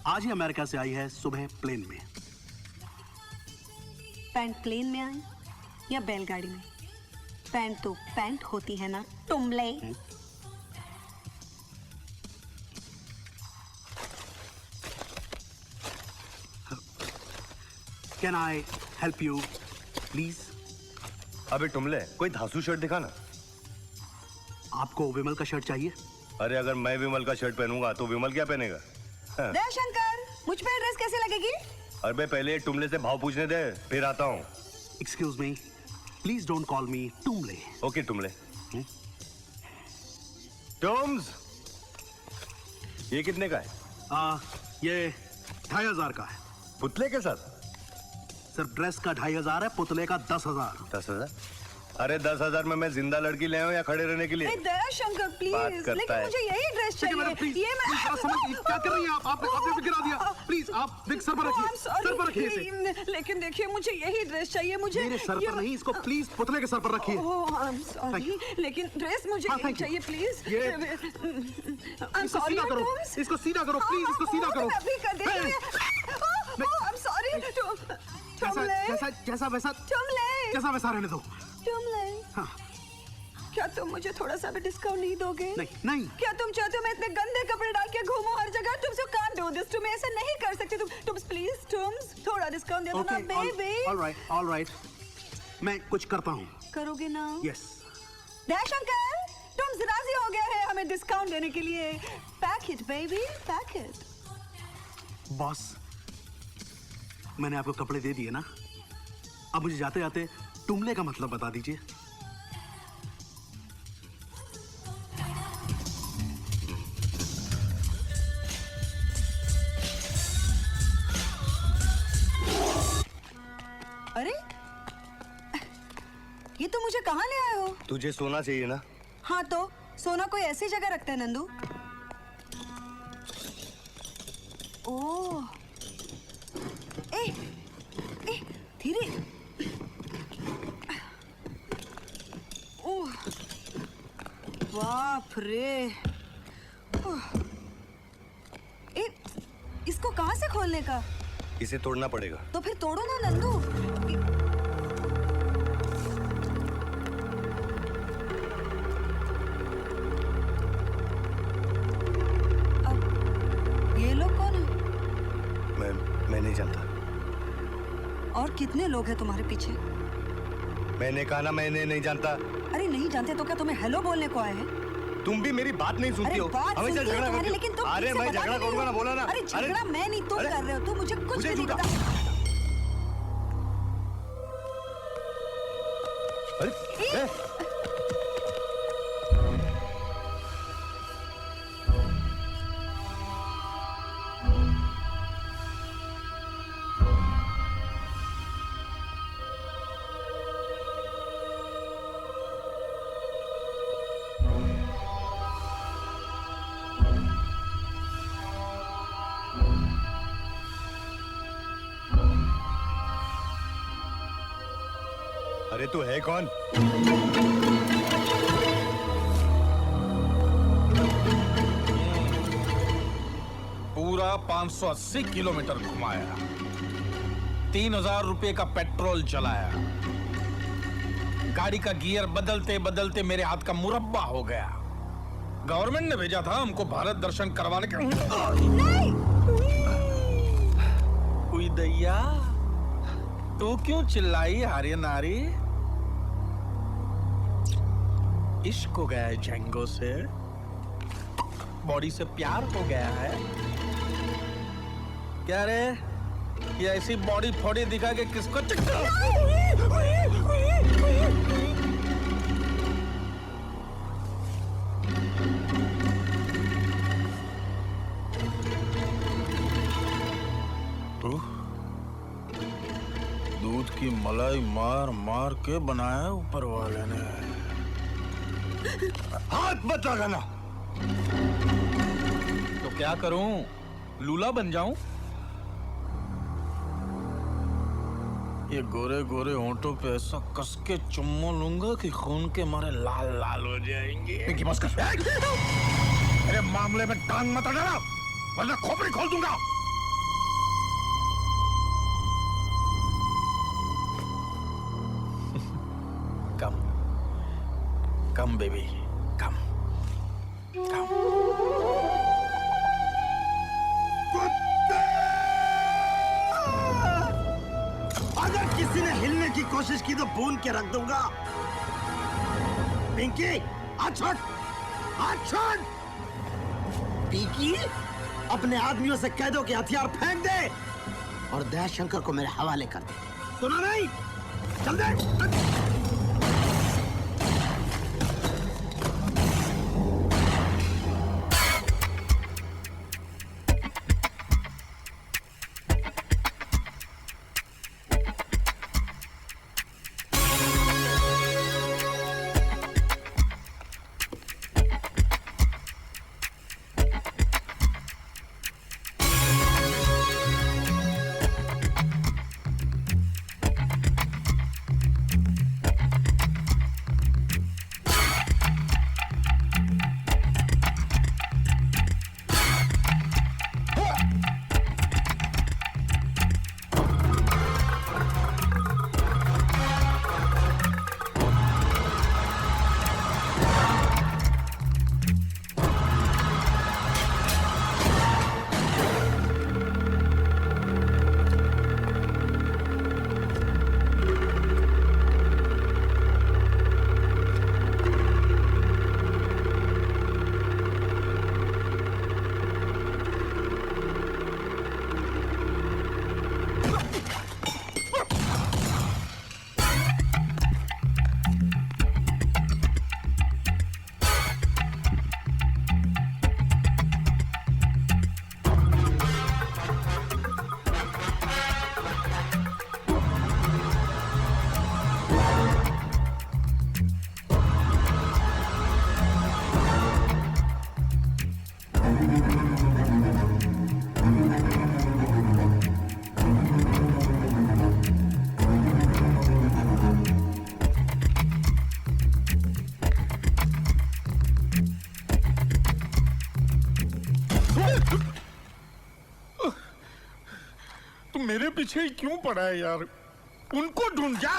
आज ही अमेरिका से आई है, सुबह प्लेन में। पैंट प्लेन में आई या बैलगाड़ी में? पैंट तो पैंट होती है ना Tumle. Can I help you please? अबे टुमले, कोई धांसू शर्ट दिखा ना। आपको विमल का शर्ट चाहिए? अरे अगर मैं विमल का शर्ट पहनूंगा तो विमल क्या पहनेगा? दयाशंकर, मुझ पे ड्रेस कैसे लगेगी? अरे पहले टुमले से भाव पूछने दे, फिर आता हूँ। Excuse me, please don't call me Tumle. Okay Tumle. Toms, ये कितने का है? ये 2500 का है। पुतले के साथ? सर ड्रेस का 2500 है, पुतले का 10,000। 10,000? अरे 10,000 में मैं जिंदा लड़की ले आऊं या खड़े रहने के लिए? दयाशंकर बात प्लीज, करता लेकिन है। मुझे यही ड्रेस देखिए चाहिए। मैडम प्लीज, ये मैं क्या कर रही हैं आप? आपने गिरा दिया। प्लीज आप देख सर पर रखिए, I'm sorry, सर पर रखिए इसे। लेकिन देखिए मुझे यही ड्रेस चाहिए। मुझे मेरे सर पर नहीं, इसको प्लीज पुतले के सर पर रखिए। I'm sorry, लेकिन ड्रेस मुझे हाँ, यही thank you। चाहिए प्लीज। ये I'm इसको sorry, सीधा करो, Tom's। इसको सीधा करो प्लीज, इसको सीधा करो। मैं अभी कर देती हूँ। I'm sorry, जैसा वैसा रहने दो। हाँ। क्या तुम मुझे थोड़ा सा भी डिस्काउंट नहीं दोगे? नहीं। क्या तुम चाहते हो मैं इतने गंदे कपड़े डाल के घूमूं हर जगह? तुम can't do this to me, ऐसा नहीं कर सकते तुम प्लीज थोड़ा डिस्काउंट दे दो ना बेबी। ऑल राइट, मैं कुछ करता हूँ। करोगे ना? यस। दयाशंकर, तुम राजी हो गए हैं हमें डिस्काउंट देने के लिए। Pack it baby, pack it. Boss, मैंने आपको कपड़े दे दिए ना, अब मुझे जाते जाते टुमले का मतलब बता दीजिए। अरे ये तो मुझे कहाँ ले आए हो? तुझे सोना चाहिए ना? हाँ तो सोना कोई ऐसी जगह रखता है नंदू? ओह, ए, धीरे। ओह, बाप रे। इसको कहाँ से खोलने का? इसे तोड़ना पड़ेगा। तो फिर तोड़ो ना नंदू। अब ये लोग कौन है? मैं नहीं जानता। और कितने लोग हैं तुम्हारे पीछे? मैंने कहा ना मैंने नहीं जानता। अरे नहीं जानते तो क्या तुम्हें हेलो बोलने को आए हैं? तुम भी मेरी बात नहीं सुनती हो। हमेशा झगड़ा करती हो। लेकिन तुम अरे मैं झगड़ा करूंगा ना, बोला ना। अरे झगड़ा मैं नहीं, तुम कर रहे हो। तुम मुझे कुछ भी नहीं झूठा। पता। अरे अरे तू है कौन? पूरा 580 किलोमीटर घुमाया, 3,000 रुपए का पेट्रोल चलाया, गाड़ी का गियर बदलते बदलते मेरे हाथ का मुरब्बा हो गया। गवर्नमेंट ने भेजा था हमको भारत दर्शन करवाने के। कोई दैया, तू क्यों चिल्लाई हारे नारी? इश्क हो गया है जेंगो से, बॉडी से प्यार हो गया है क्या रे? ये ऐसी बॉडी फोड़ी दिखा के किसको दूध की मलाई मार मार के बनाया ऊपर वाले ने। हाथ मत लगाना। तो क्या करूं? लूला बन जाऊं? ये गोरे गोरे होंठों पे ऐसा कस के चुम्मा लूंगा कि खून के मारे लाल लाल हो जाएंगे। पिंकी बस कर। अरे मामले में टांग मत अड़ाना, वरना खोपड़ी खोल दूंगा। कम बेबी, कम। अगर किसी ने हिलने की कोशिश की तो भून के रख दूंगा। पिंकी, हाथ छोड़, हाथ छोड़। पिंकी, अपने आदमियों से कह दो कि हथियार फेंक दे और दयाशंकर को मेरे हवाले कर दे। सुना नहीं? चल दे। तू मेरे पीछे ही क्यों पड़ा है यार? उनको ढूंढ जा।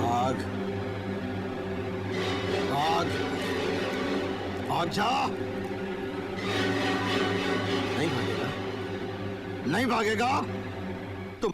आग आग आग जा। नहीं भागेगा, नहीं भागेगा तुम।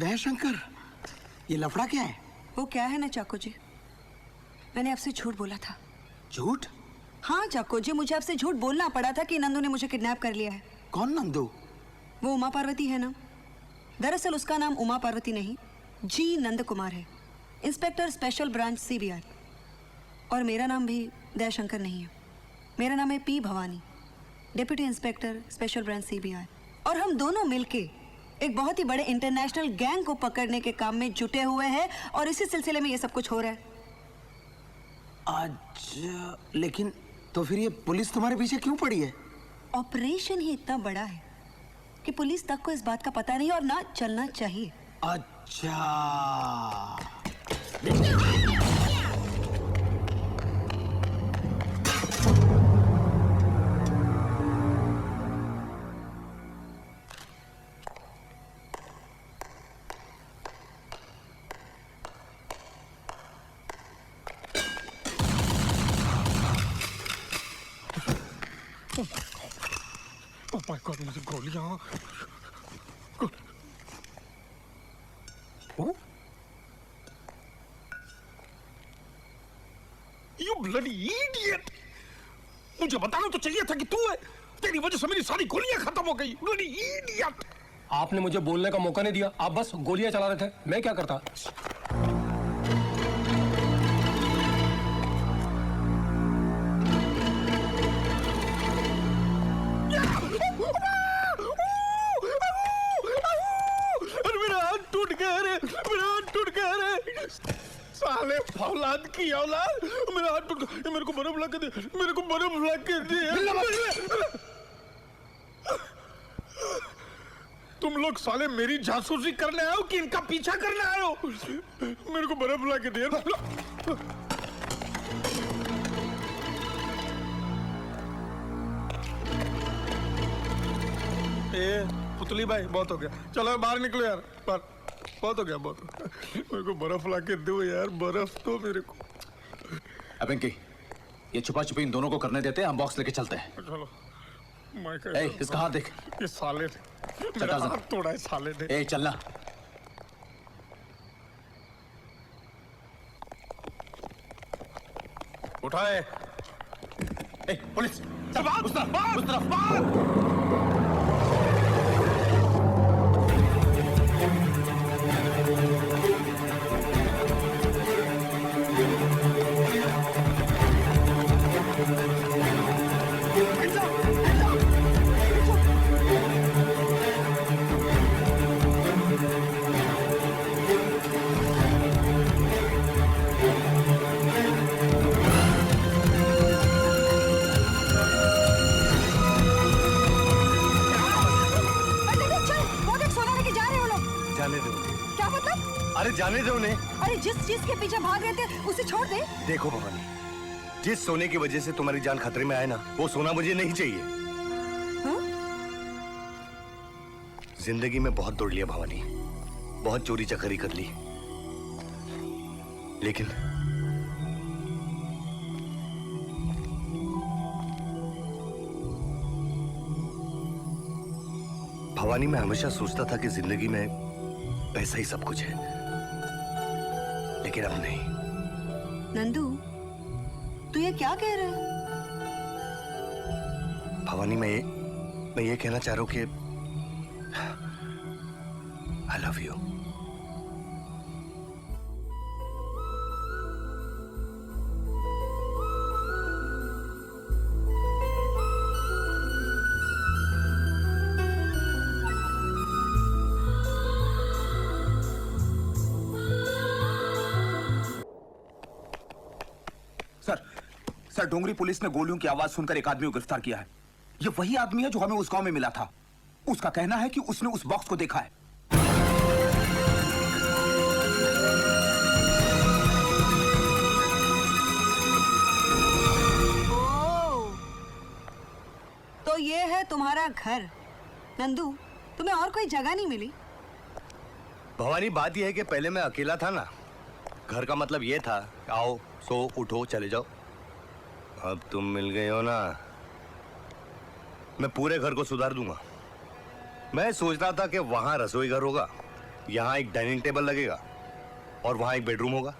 दयाशंकर, ये लफड़ा क्या है? वो क्या है ना चाको जी, मैंने आपसे झूठ बोला था। झूठ? हाँ चाको जी, मुझे आपसे झूठ बोलना पड़ा था कि नंदू ने मुझे किडनैप कर लिया है। कौन नंदू? वो उमा पार्वती है ना। दरअसल उसका नाम उमा पार्वती नहीं, जी नंद कुमार है, इंस्पेक्टर स्पेशल ब्रांच CBI। और मेरा नाम भी दयाशंकर नहीं है, मेरा नाम है P Bhavani, deputy inspector special branch CBI। और हम दोनों मिलके एक बहुत ही बड़े इंटरनेशनल गैंग को पकड़ने के काम में जुटे हुए हैं, और इसी सिलसिले में ये सब कुछ हो रहा है। अच्छा, लेकिन तो फिर ये पुलिस तुम्हारे पीछे क्यों पड़ी है? ऑपरेशन ही इतना बड़ा है कि पुलिस तक को इस बात का पता नहीं, और ना चलना चाहिए। अच्छा, Oh my God, मुझे गोलियां। You bloody idiot! मुझे बताना तो चाहिए था कि तू है। तेरी वजह से मेरी सारी गोलियां खत्म हो गई। Bloody idiot! आपने मुझे बोलने का मौका नहीं दिया, आप बस गोलियां चला रहे थे। मैं क्या करता? साले औलाद की औलाद, मेरा हाथ टूट गया। मेरे को बर्फ ला के दे, मेरे को बर्फ ला के दे। तुम लोग साले मेरी जासूसी करने आए हो कि इनका पीछा करने आए हो? मेरे को बर्फ ला के दे। पुतली भाई, बहुत हो गया, चलो बाहर निकलो यार, बाहर। बहुत हो गया, बहुत हो गया। मेरे को बर्फ ला के दो यार, बर्फ तो मेरे को। पिंकी, ये छुपा छुपी इन दोनों को करने देते हैं, हम बॉक्स लेके चलते हैं। चलो। इसका हाथ देख। ये साले ने मेरा हाथ तोड़ा है, साले ने। ए चलना। उठाए। ए पुलिस, चल बाहर, उस तरफ, उस तरफ, बाहर। अरे जाने दो उन्हें। अरे जिस चीज के पीछे भाग रहे थे उसे छोड़ दे। देखो भवानी, जिस सोने की वजह से तुम्हारी जान खतरे में आए ना, वो सोना मुझे नहीं चाहिए। जिंदगी में बहुत दौड़ लिया भवानी, बहुत चोरी चकारी कर ली, लेकिन भवानी, मैं हमेशा सोचता था कि जिंदगी में पैसा ही सब कुछ है, लेकिन अब नहीं। नंदू, तू ये क्या कह रहा है? भवानी, मैं ये कहना चाह रहा हूं कि I love you. Sir, Dongri police ने गोलियों की आवाज सुनकर एक आदमी को गिरफ्तार किया है। ये वही आदमी है जो हमें उस गांव में मिला था। उसका कहना है कि उसने उस बॉक्स को देखा है। तो ये है तुम्हारा घर। नंदू, तुम्हें और कोई जगह नहीं मिली? भवानी, बात यह है कि पहले मैं अकेला था ना, घर का मतलब ये था आओ, सो, उठो, चले जाओ। अब तुम मिल गए हो ना, मैं पूरे घर को सुधार दूंगा। मैं सोच रहा था कि वहां रसोई घर होगा, यहाँ एक डाइनिंग टेबल लगेगा और वहां एक बेडरूम होगा।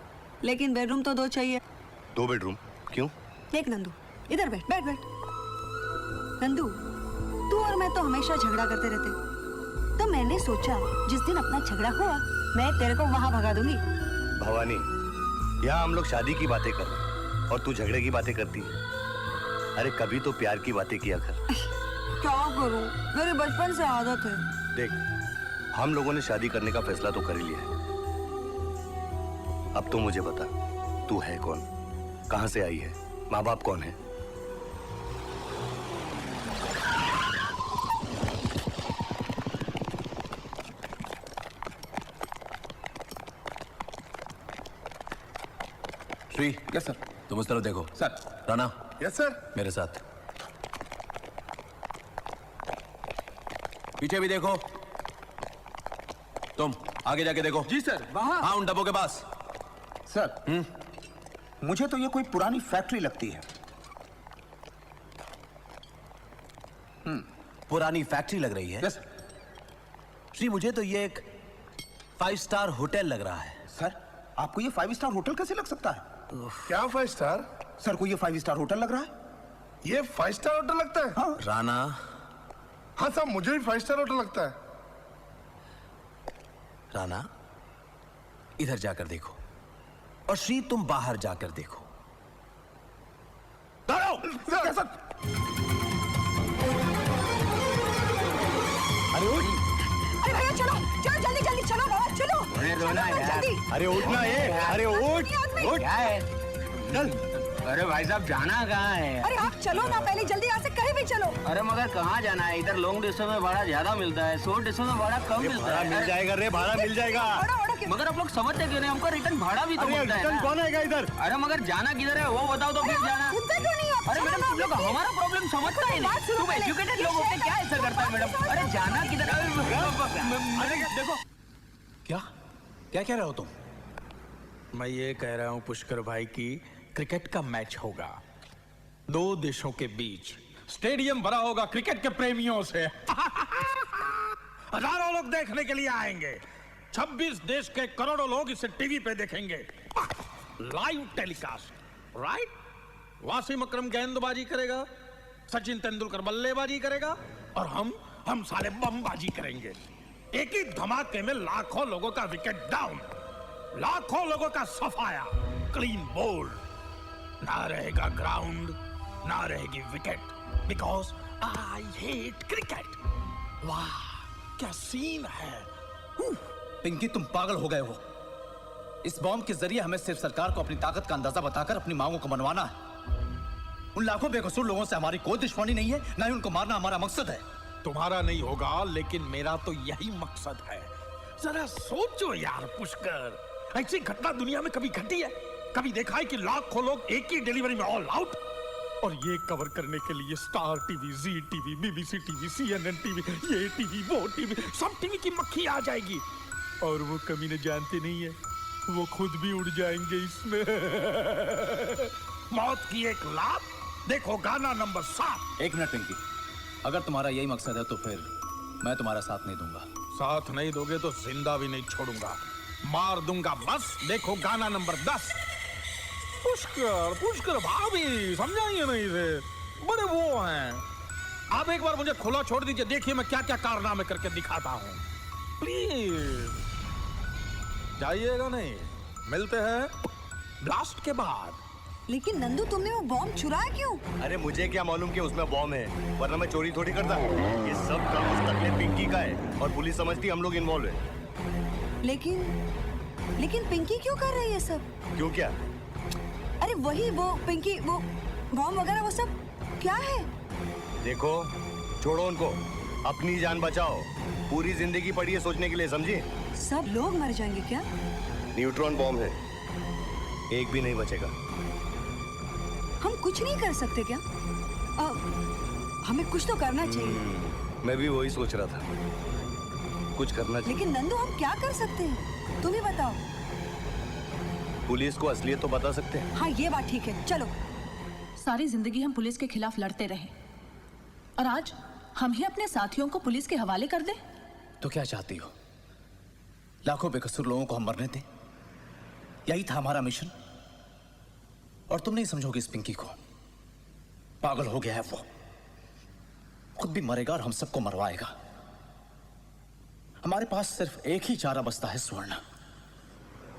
लेकिन बेडरूम तो 2 चाहिए। 2 बेडरूम? क्यों? देख नंदू, इधर बैठ बैठ बैठ। नंदू, तू और मैं तो हमेशा झगड़ा करते रहते, तो मैंने सोचा जिस दिन अपना झगड़ा हुआ मैं तेरे को वहां भगा दूंगी। भवानी, यहाँ हम लोग शादी की बातें कर रहे हैं और तू झगड़े की बातें करती है। अरे कभी तो प्यार की बातें किया कर। क्या करूं, मेरे बचपन से आदत है। देख, हम लोगों ने शादी करने का फैसला तो कर ही लिया है। अब तो मुझे बता, तू है कौन, कहां से आई है, माँ बाप कौन है? Shri, yes sir. तुम उस तरफ देखो। सर। Rana, yes sir. मेरे साथ। पीछे भी देखो। तुम आगे जाके देखो। जी सर। वहां? हाँ, उन डब्बों के पास। सर, मुझे तो ये कोई पुरानी फैक्ट्री लगती है। पुरानी फैक्ट्री लग रही है? यस। श्री, मुझे तो ये एक 5 स्टार होटल लग रहा है। सर, आपको ये 5 स्टार होटल कैसे लग सकता है? क्या 5 स्टार? सर को ये 5 स्टार होटल लग रहा है? ये 5 स्टार होटल लगता है? हाँ। राणा। हाँ साहब, मुझे भी 5 स्टार होटल लगता है। राणा, इधर जाकर देखो, और श्री तुम बाहर जाकर देखो। सर। अरे उठ! अरे भैया चलो चलो, जल्दी जल्दी चलो बाबा, चलो। अरे उठना ये, अरे उठ उठ। क्या है? चल। अरे भाई साहब, जाना कहाँ है? अरे आप चलो ना, पहले जल्दी यहाँ से कहीं भी चलो। अरे मगर कहाँ जाना है? इधर लॉन्ग डिस्टेंस में भाड़ा ज्यादा मिलता है, शॉर्ट डिस्टेंस में भाड़ा कम मिलता है। मिल जाएगा रे, भाड़ा मिल जाएगा। मगर आप लोग समझते क्यों नहीं? हमको रिटर्न भाड़ा भी तो मिलता है ना। कौन आएगा इधर? अरे मगर जाना किधर है वो बताओ तो फिर जाना। अरे मैडम, तुम लोग हमारा प्रॉब्लम समझता ही नहीं। तुम एजुकेटेड लोग होते क्या ऐसा करता है मैडम? अरे जाना किधर? देखो। क्या क्या कह रहे हो तुम? मैं ये कह रहा हूं पुष्कर भाई की क्रिकेट का मैच होगा 2 देशों के बीच। स्टेडियम भरा होगा क्रिकेट के प्रेमियों से। हजारों लोग देखने के लिए आएंगे। 26 देश के करोड़ों लोग इसे टीवी पे देखेंगे। Live telecast, right? Wasim Akram गेंदबाजी करेगा, सचिन तेंदुलकर बल्लेबाजी करेगा, और हम साले बमबाजी करेंगे। एक ही धमाके में लाखों लोगों का विकेट डाउन, लाखों लोगों का सफाया, क्लीन बोल्ड। ना रहेगा ग्राउंड, ना रहेगी wicket, because I hate cricket. वाह, क्या सीन है। पिंकी, तुम पागल हो गए हो। इस बॉम्ब के जरिए हमें सिर्फ सरकार को अपनी ताकत का अंदाजा बताकर अपनी मांगों को मनवाना है। उन लाखों बेकसूर लोगों से हमारी कोई दुश्मनी नहीं है, ना ही उनको मारना हमारा मकसद है। तुम्हारा नहीं होगा, लेकिन मेरा तो यही मकसद है। जरा सोचो यार पुष्कर, ऐसी घटना दुनिया में कभी घटी है? कभी देखा है कि लाखों लोग एक ही डिलीवरी में ऑल आउट? और ये कवर करने के लिए star TV, Zee TV, BBC TV, CNN TV, ये टीवी, वो टीवी, सब टीवी की मक्खी आ जाएगी। और वो कमीने जानते नहीं है, वो खुद भी उड़ जाएंगे इसमें। मौत की एक लात, देखो गाना नंबर 7। एक मिनट पिंकी, अगर तुम्हारा यही मकसद है तो फिर मैं तुम्हारा साथ नहीं दूंगा। साथ नहीं दोगे तो जिंदा भी नहीं छोड़ूंगा, मार दूंगा बस। देखो गाना नंबर 10। पुष्कर, पुष्कर भाभी, समझाइए नहीं रे, बड़े वो हैं। आप एक बार मुझे खुला छोड़ दीजिए, देखिए मैं क्या क्या कारनामे करके दिखाता हूँ। प्लीज जाइएगा नहीं, मिलते हैं ब्लास्ट के बाद। लेकिन नंदू, तुमने वो बॉम्ब चुराया क्यों? अरे मुझे क्या मालूम कि उसमें बॉम्ब है, वरना मैं चोरी थोड़ी करता। ये सब काम उस टकले पिंकी का है और पुलिस समझती हम लोग इन्वॉल्व है। लेकिन पिंकी क्यों कर रही है सब? क्यों क्या? अरे वही वो पिंकी, वो बॉम्ब वगैरह वो सब क्या है? देखो, छोड़ो उनको, अपनी जान बचाओ। पूरी जिंदगी पड़ी है सोचने के लिए, समझी? सब लोग मर जाएंगे क्या? न्यूट्रॉन बॉम्ब है, एक भी नहीं बचेगा। हम कुछ नहीं कर सकते क्या? हमें कुछ तो करना चाहिए। मैं भी वही सोच रहा था, कुछ करना चाहिए। लेकिन नंदू, हम क्या कर सकते हैं? तुम ही बताओ। पुलिस को असलियत तो बता सकते हैं। हाँ, ये बात ठीक है, चलो। सारी जिंदगी हम पुलिस के खिलाफ लड़ते रहे, और आज हम ही अपने साथियों को पुलिस के हवाले कर दें? तो क्या चाहती हो? लाखों बेकसूर लोगों को हम मरने दें? यही था हमारा मिशन। और तुम नहीं समझोगे इस पिंकी को, पागल हो गया है वो, खुद भी मरेगा और हम सबको मरवाएगा। हमारे पास सिर्फ एक ही चारा बचता है, स्वर्ण।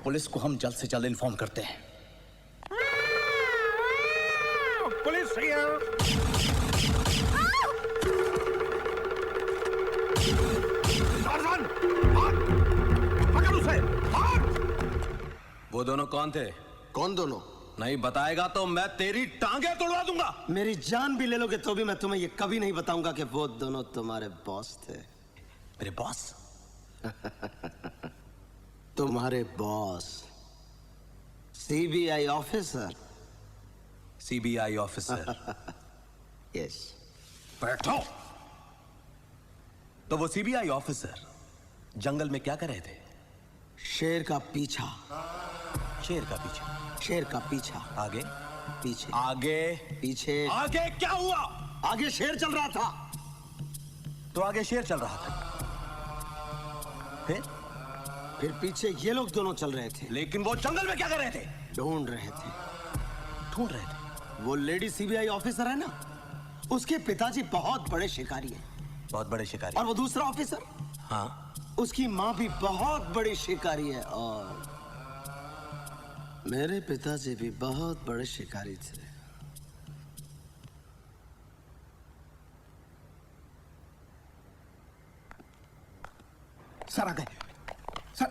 पुलिस को हम जल्द से जल्द इन्फॉर्म करते हैं। पुलिस पकड़ उसे, वो दोनों कौन थे? कौन दोनों? नहीं बताएगा तो मैं तेरी टांगे तोड़वा दूंगा। मेरी जान भी ले लोगे तो भी मैं तुम्हें ये कभी नहीं बताऊंगा कि वो दोनों तुम्हारे बॉस थे। मेरे बॉस? तुम्हारे boss, CBI officer. CBI officer? Yes. बैठो। तो वो सीबीआई ऑफिसर जंगल में क्या कर रहे थे? शेर का पीछा। शेर का पीछा? शेर का पीछा। आगे? पीछे। आगे? पीछे। आगे क्या हुआ? आगे शेर चल रहा था। तो आगे शेर चल रहा था, फिर पीछे ये लोग दोनों चल रहे थे। लेकिन वो जंगल में क्या कर रहे थे? ढूंढ रहे थे। ढूंढ रहे थे? वो लेडी सीबीआई ऑफिसर है ना, उसके पिताजी बहुत बड़े शिकारी हैं। बहुत बड़े शिकारी? और वो दूसरा ऑफिसर, हाँ, उसकी माँ भी बहुत बड़ी शिकारी है। और मेरे पिताजी भी बहुत बड़े शिकारी थे। सर आ गए। सर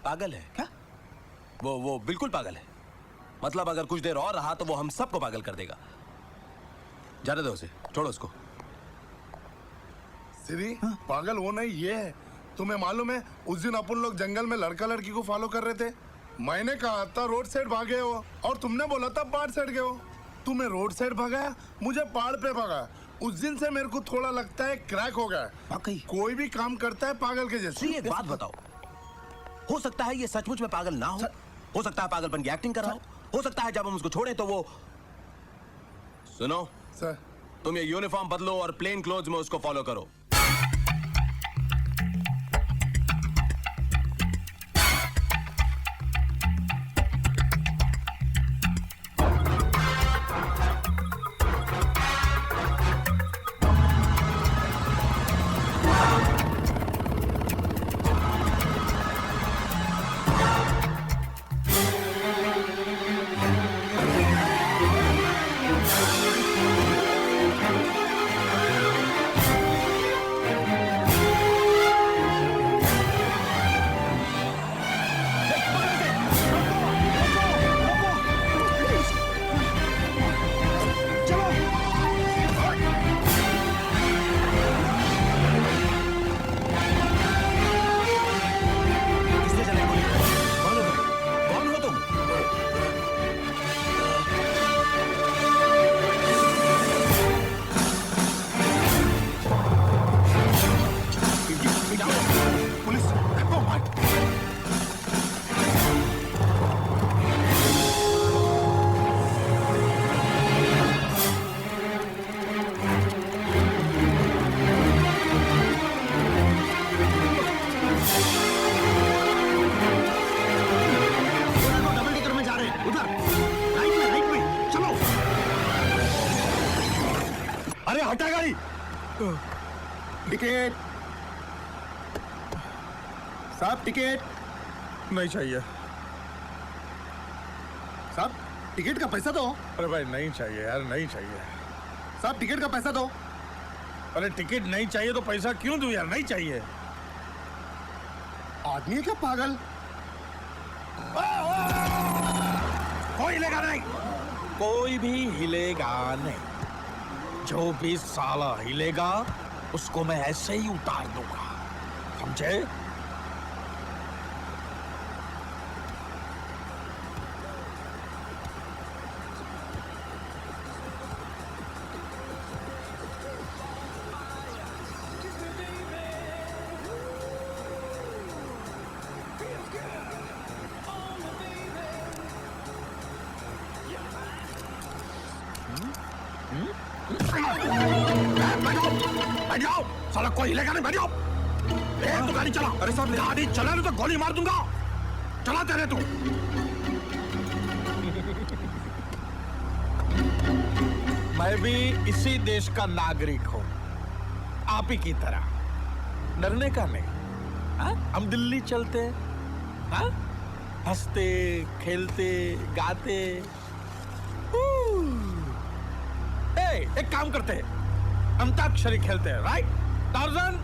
पागल है क्या? वो बिल्कुल पागल है। मतलब अगर कुछ देर और रहा तो वो हम सबको पागल कर देगा। जाने दो उसे, छोड़ो उसको। सीधी पागल वो नहीं, ये है। तुम्हें मालूम है उस दिन अपन लोग जंगल में लड़का लड़की को फॉलो कर रहे थे। मैंने कहा था रोड साइड भागे हो और तुमने बोला था पहाड़ साइड गए हो। तुम्हें रोड साइड भगाया, मुझे पहाड़ पे भगाया। उस दिन से मेरे को थोड़ा लगता है क्रैक हो गया। कोई भी काम करता है पागल के जैसे। एक बात बताओ, हो सकता है ये सचमुच में पागल ना हो सकता है पागलपन की एक्टिंग कर रहा हो सकता है जब हम उसको छोड़े तो वो। सुनो सर, तुम ये यूनिफॉर्म बदलो और प्लेन क्लोथ्स में उसको फॉलो करो। हटा गाड़ी। टिकट साहब, टिकट नहीं चाहिए साहब, टिकट का पैसा दो। अरे भाई नहीं चाहिए यार, नहीं चाहिए साहब, टिकट का पैसा दो। अरे टिकट नहीं चाहिए तो पैसा क्यों दूं यार, नहीं चाहिए। आदमी है क्या पागल? कोई हिलेगा नहीं, कोई भी हिलेगा नहीं। जो भी साला हिलेगा उसको मैं ऐसे ही उतार दूंगा, समझे? बैठ जाओ, साला कोई हिलेगा नहीं, बैठ जाओ। तू गाड़ी चला। अरे साहब, गाड़ी चला नहीं तो गोली मार दूंगा। चला तेरे तू। मैं भी इसी देश का नागरिक हूँ, आप ही की तरह। डरने का नहीं। हाँ? हम दिल्ली चलते, हाँ? हंसते खेलते गाते। एक काम करते हैं, अंताक्षरी खेलते हैं, राइट? टार्जन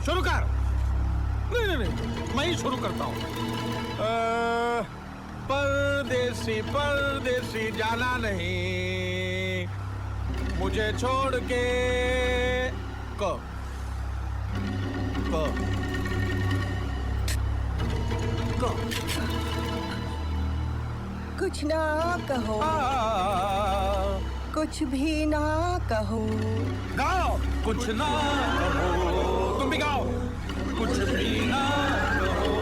शुरू कर। नहीं नहीं नहीं, मैं ही शुरू करता हूँ। परदेसी परदेसी जाना नहीं मुझे छोड़ के। को को को कुछ ना कहो, कुछ भी ना कहो। गाओ, कुछ ना कहो। तुम भी गाओ, कुछ भी ना कहो।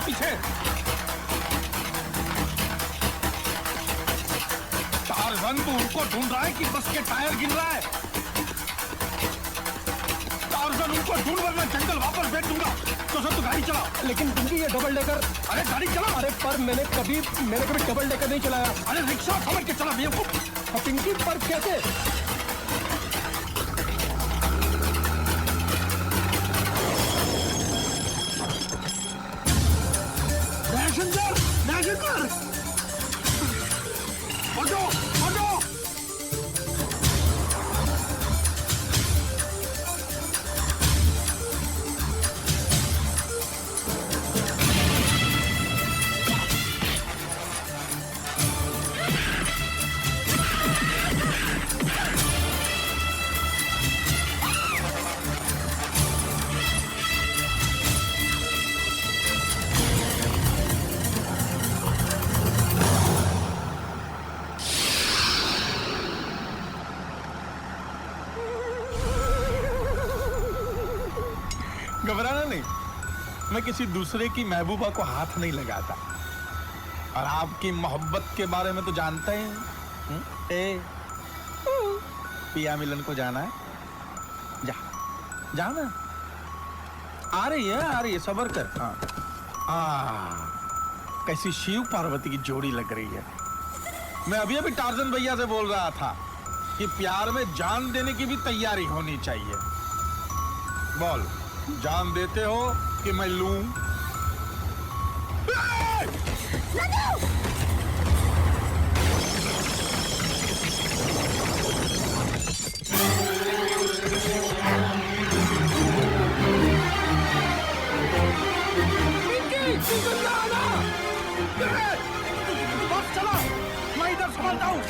पीछे टार्जन तू उनको ढूंढ रहा है कि बस के टायर गिर रहा है? टार्जन उनको ढूंढ, वरना जंगल वापस भेज दूंगा। तो सब तू गाड़ी चला। लेकिन पिंकी, ये डबल डेकर। अरे गाड़ी चला। अरे पर मैंने कभी डबल डेकर नहीं चलाया। अरे रिक्शा समझ के चला बेवकूफ। पिंकी, पर कैसे? घबराना नहीं, मैं किसी दूसरे की महबूबा को हाथ नहीं लगाता। और आपकी मोहब्बत के बारे में तो जानते हैं। ए, पिया मिलन को जाना है, जा जाना। आ रही है, सबर कर। हाँ, कैसी शिव पार्वती की जोड़ी लग रही है। मैं अभी अभी टार्जन भैया से बोल रहा था कि प्यार में जान देने की भी तैयारी होनी चाहिए। बोल, जान देते हो कि मैं लूं? बस चलो, मैं इधर संभालता हूँ।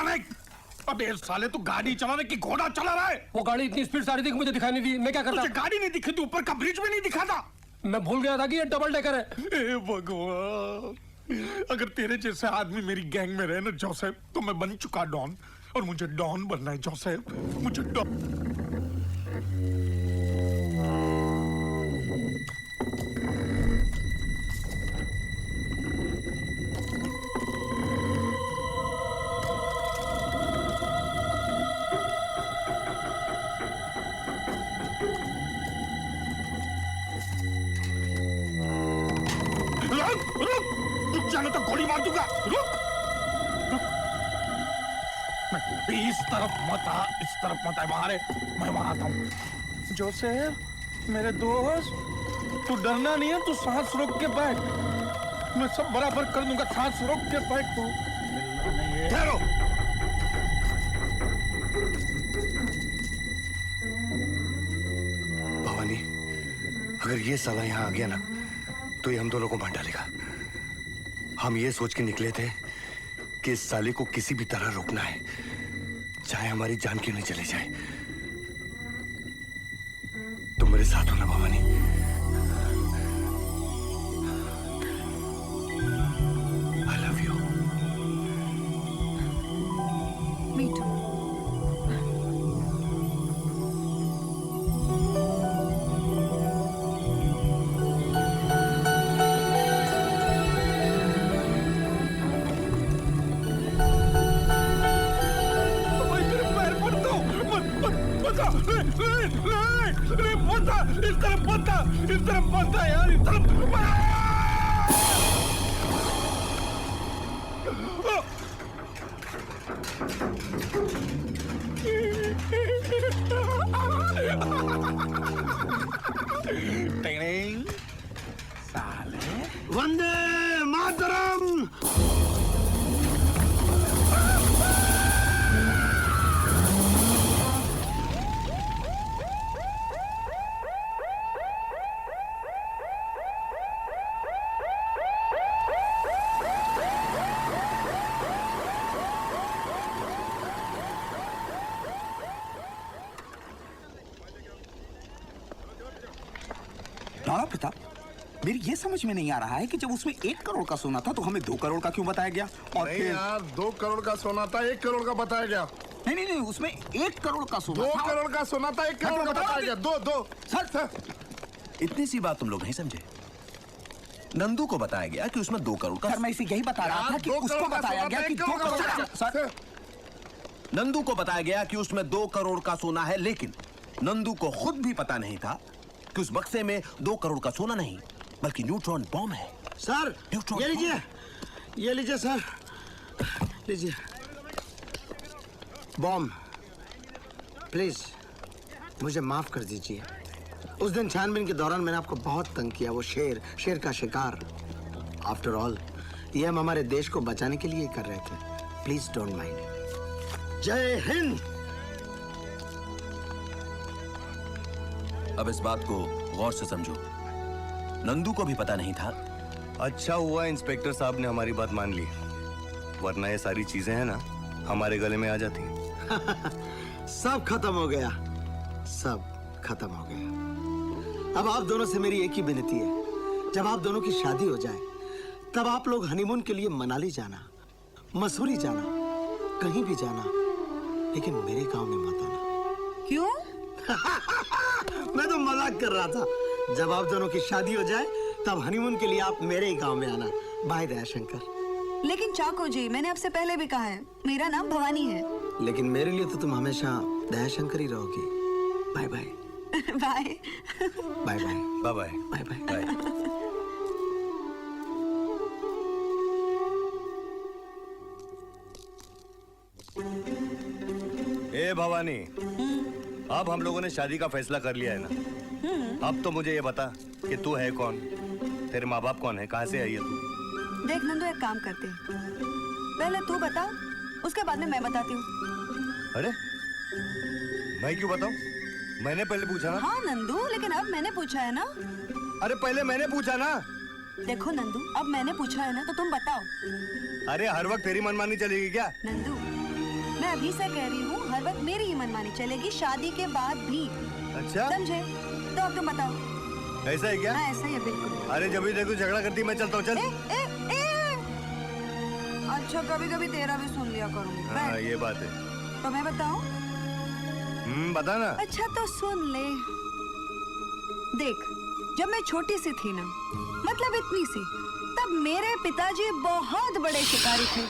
नहीं। अबे साले तू गाड़ी चलाने की घोड़ा चला रहा है। वो गाड़ी इतनी स्पीड से आ रही थी कि मुझे दिखाई नहीं दी। मैं क्या करता? तुझे गाड़ी नहीं दिखी थी, ऊपर का ब्रिज भी नहीं दिखा था। मैं भूल गया था कि ये डबल डेकर है। ए भगवान, अगर तेरे जैसे आदमी मेरी गैंग में रहे ना जोसेफ, तो मैं बन चुका डॉन, और मुझे डॉन बनना है जोसेफ, मुझे डॉन। रुक जाने तो गोली मार दूंगा। रुक। इस तरफ मत आ, इस तरफ मत आ, वहां मैं वहां आता हूँ। जोसेफ मेरे दोस्त, तू डरना नहीं है, तू सांस रोक के बैठ, मैं सब बराबर कर दूंगा। सांस रोक के बैठ तू। ठहरो। भवानी, अगर ये साला यहाँ आ गया ना तो ये हम दोनों को मार डालेगा। हम ये सोच के निकले थे कि इस साले को किसी भी तरह रोकना है, चाहे हमारी जान क्यों नहीं चली जाए। तुम मेरे साथ हो ना Bhavani? I love you. Me too. इस तरफ मत आ यार, इस तरफ। साले वंदे मातरम। राणा प्रताप, मेरी ये समझ में नहीं आ रहा है कि जब उसमें 1 करोड़ का सोना था तो हमें 2 करोड़ का क्यों बताया गया? और नहीं यार, 2 करोड़ का सोना था, 1 करोड़ का बताया गया। नहीं, उसमें 1 करोड़ का सोना 2 था। करोड़ का सोना था, 1 करोड़ का बताया गया। दो सर, इतनी सी बात तुम लोग नहीं समझे। नंदू को बताया गया कि उसमें 2 करोड़ का। सर, मैं इसे यही बता रहा था कि उसको बताया गया कि 2 करोड़ का। सर, नंदू को बताया गया कि उसमें 2 करोड़ का सोना है, लेकिन नंदू को खुद भी पता नहीं था कि उस बक्से में 2 करोड़ का सोना नहीं बल्कि न्यूट्रॉन बॉम्ब है। सर, ये लीजिए, ये लीजिए सर, लीजिए बॉम्ब। प्लीज मुझे माफ कर दीजिए। उस दिन छानबीन के दौरान मैंने आपको बहुत तंग किया। वो शेर का शिकार। आफ्टर ऑल ये हम हमारे देश को बचाने के लिए कर रहे थे। Please don't mind. जय हिंद। अब इस बात को गौर से समझो, नंदू को भी पता नहीं था। अच्छा हुआ इंस्पेक्टर साहब ने हमारी बात मान ली, वरना ये सारी चीजें हैं ना हमारे गले में आ जाती। सब खत्म हो गया, सब खत्म हो गया। अब आप दोनों से मेरी एक ही विनती है, जब आप दोनों की शादी हो जाए तब आप लोग हनीमून के लिए मनाली जाना, मसूरी जाना, कहीं भी जाना, लेकिन मेरे गांव में मत आना। क्यों? मैं तो मजाक कर रहा था। जब आप दोनों की शादी हो जाए तब हनीमून के लिए आप मेरे ही गांव में आना। बाय दयाशंकर। लेकिन चाको जी, मैंने आपसे पहले भी कहा है, मेरा नाम भवानी है। लेकिन मेरे लिए तो तुम हमेशा दयाशंकर ही रहोगी। Bye bye. Bye bye bye bye bye bye. ए भवानी, अब हम लोगों ने शादी का फैसला कर लिया है ना। अब तो मुझे ये बता कि तू है कौन, तेरे माँ बाप कौन है, कहाँ से आई है तू? देख नंदू, एक काम करते हैं, पहले तू बता, उसके बाद में मैं बताती हूँ। अरे मैं क्यों बताऊं? मैंने पहले पूछा ना। हाँ नंदू, लेकिन अब मैंने पूछा है ना। अरे पहले मैंने पूछा ना। देखो नंदू, अब मैंने पूछा है ना, तो तुम बताओ। अरे हर वक्त तेरी मनमानी चलेगी क्या? नंदू, मैं अभी से कह रही हूँ, हर वक्त मेरी ही मनमानी चलेगी शादी के बाद भी। अच्छा समझे? तो अब तुम बताओ। ऐसा है क्या? हाँ ऐसा ही है बिल्कुल। अरे जब भी देखो झगड़ा करती मैं चलता हूँ, चल। अच्छा कभी कभी तेरा भी सुन लिया करूँगी। हाँ ये बात है। तो मैं बताऊँ? बता ना। अच्छा तो सुन ले। देख, जब मैं छोटी सी थी ना, मतलब इतनी सी, तब मेरे पिताजी बहुत बड़े शिकारी थे।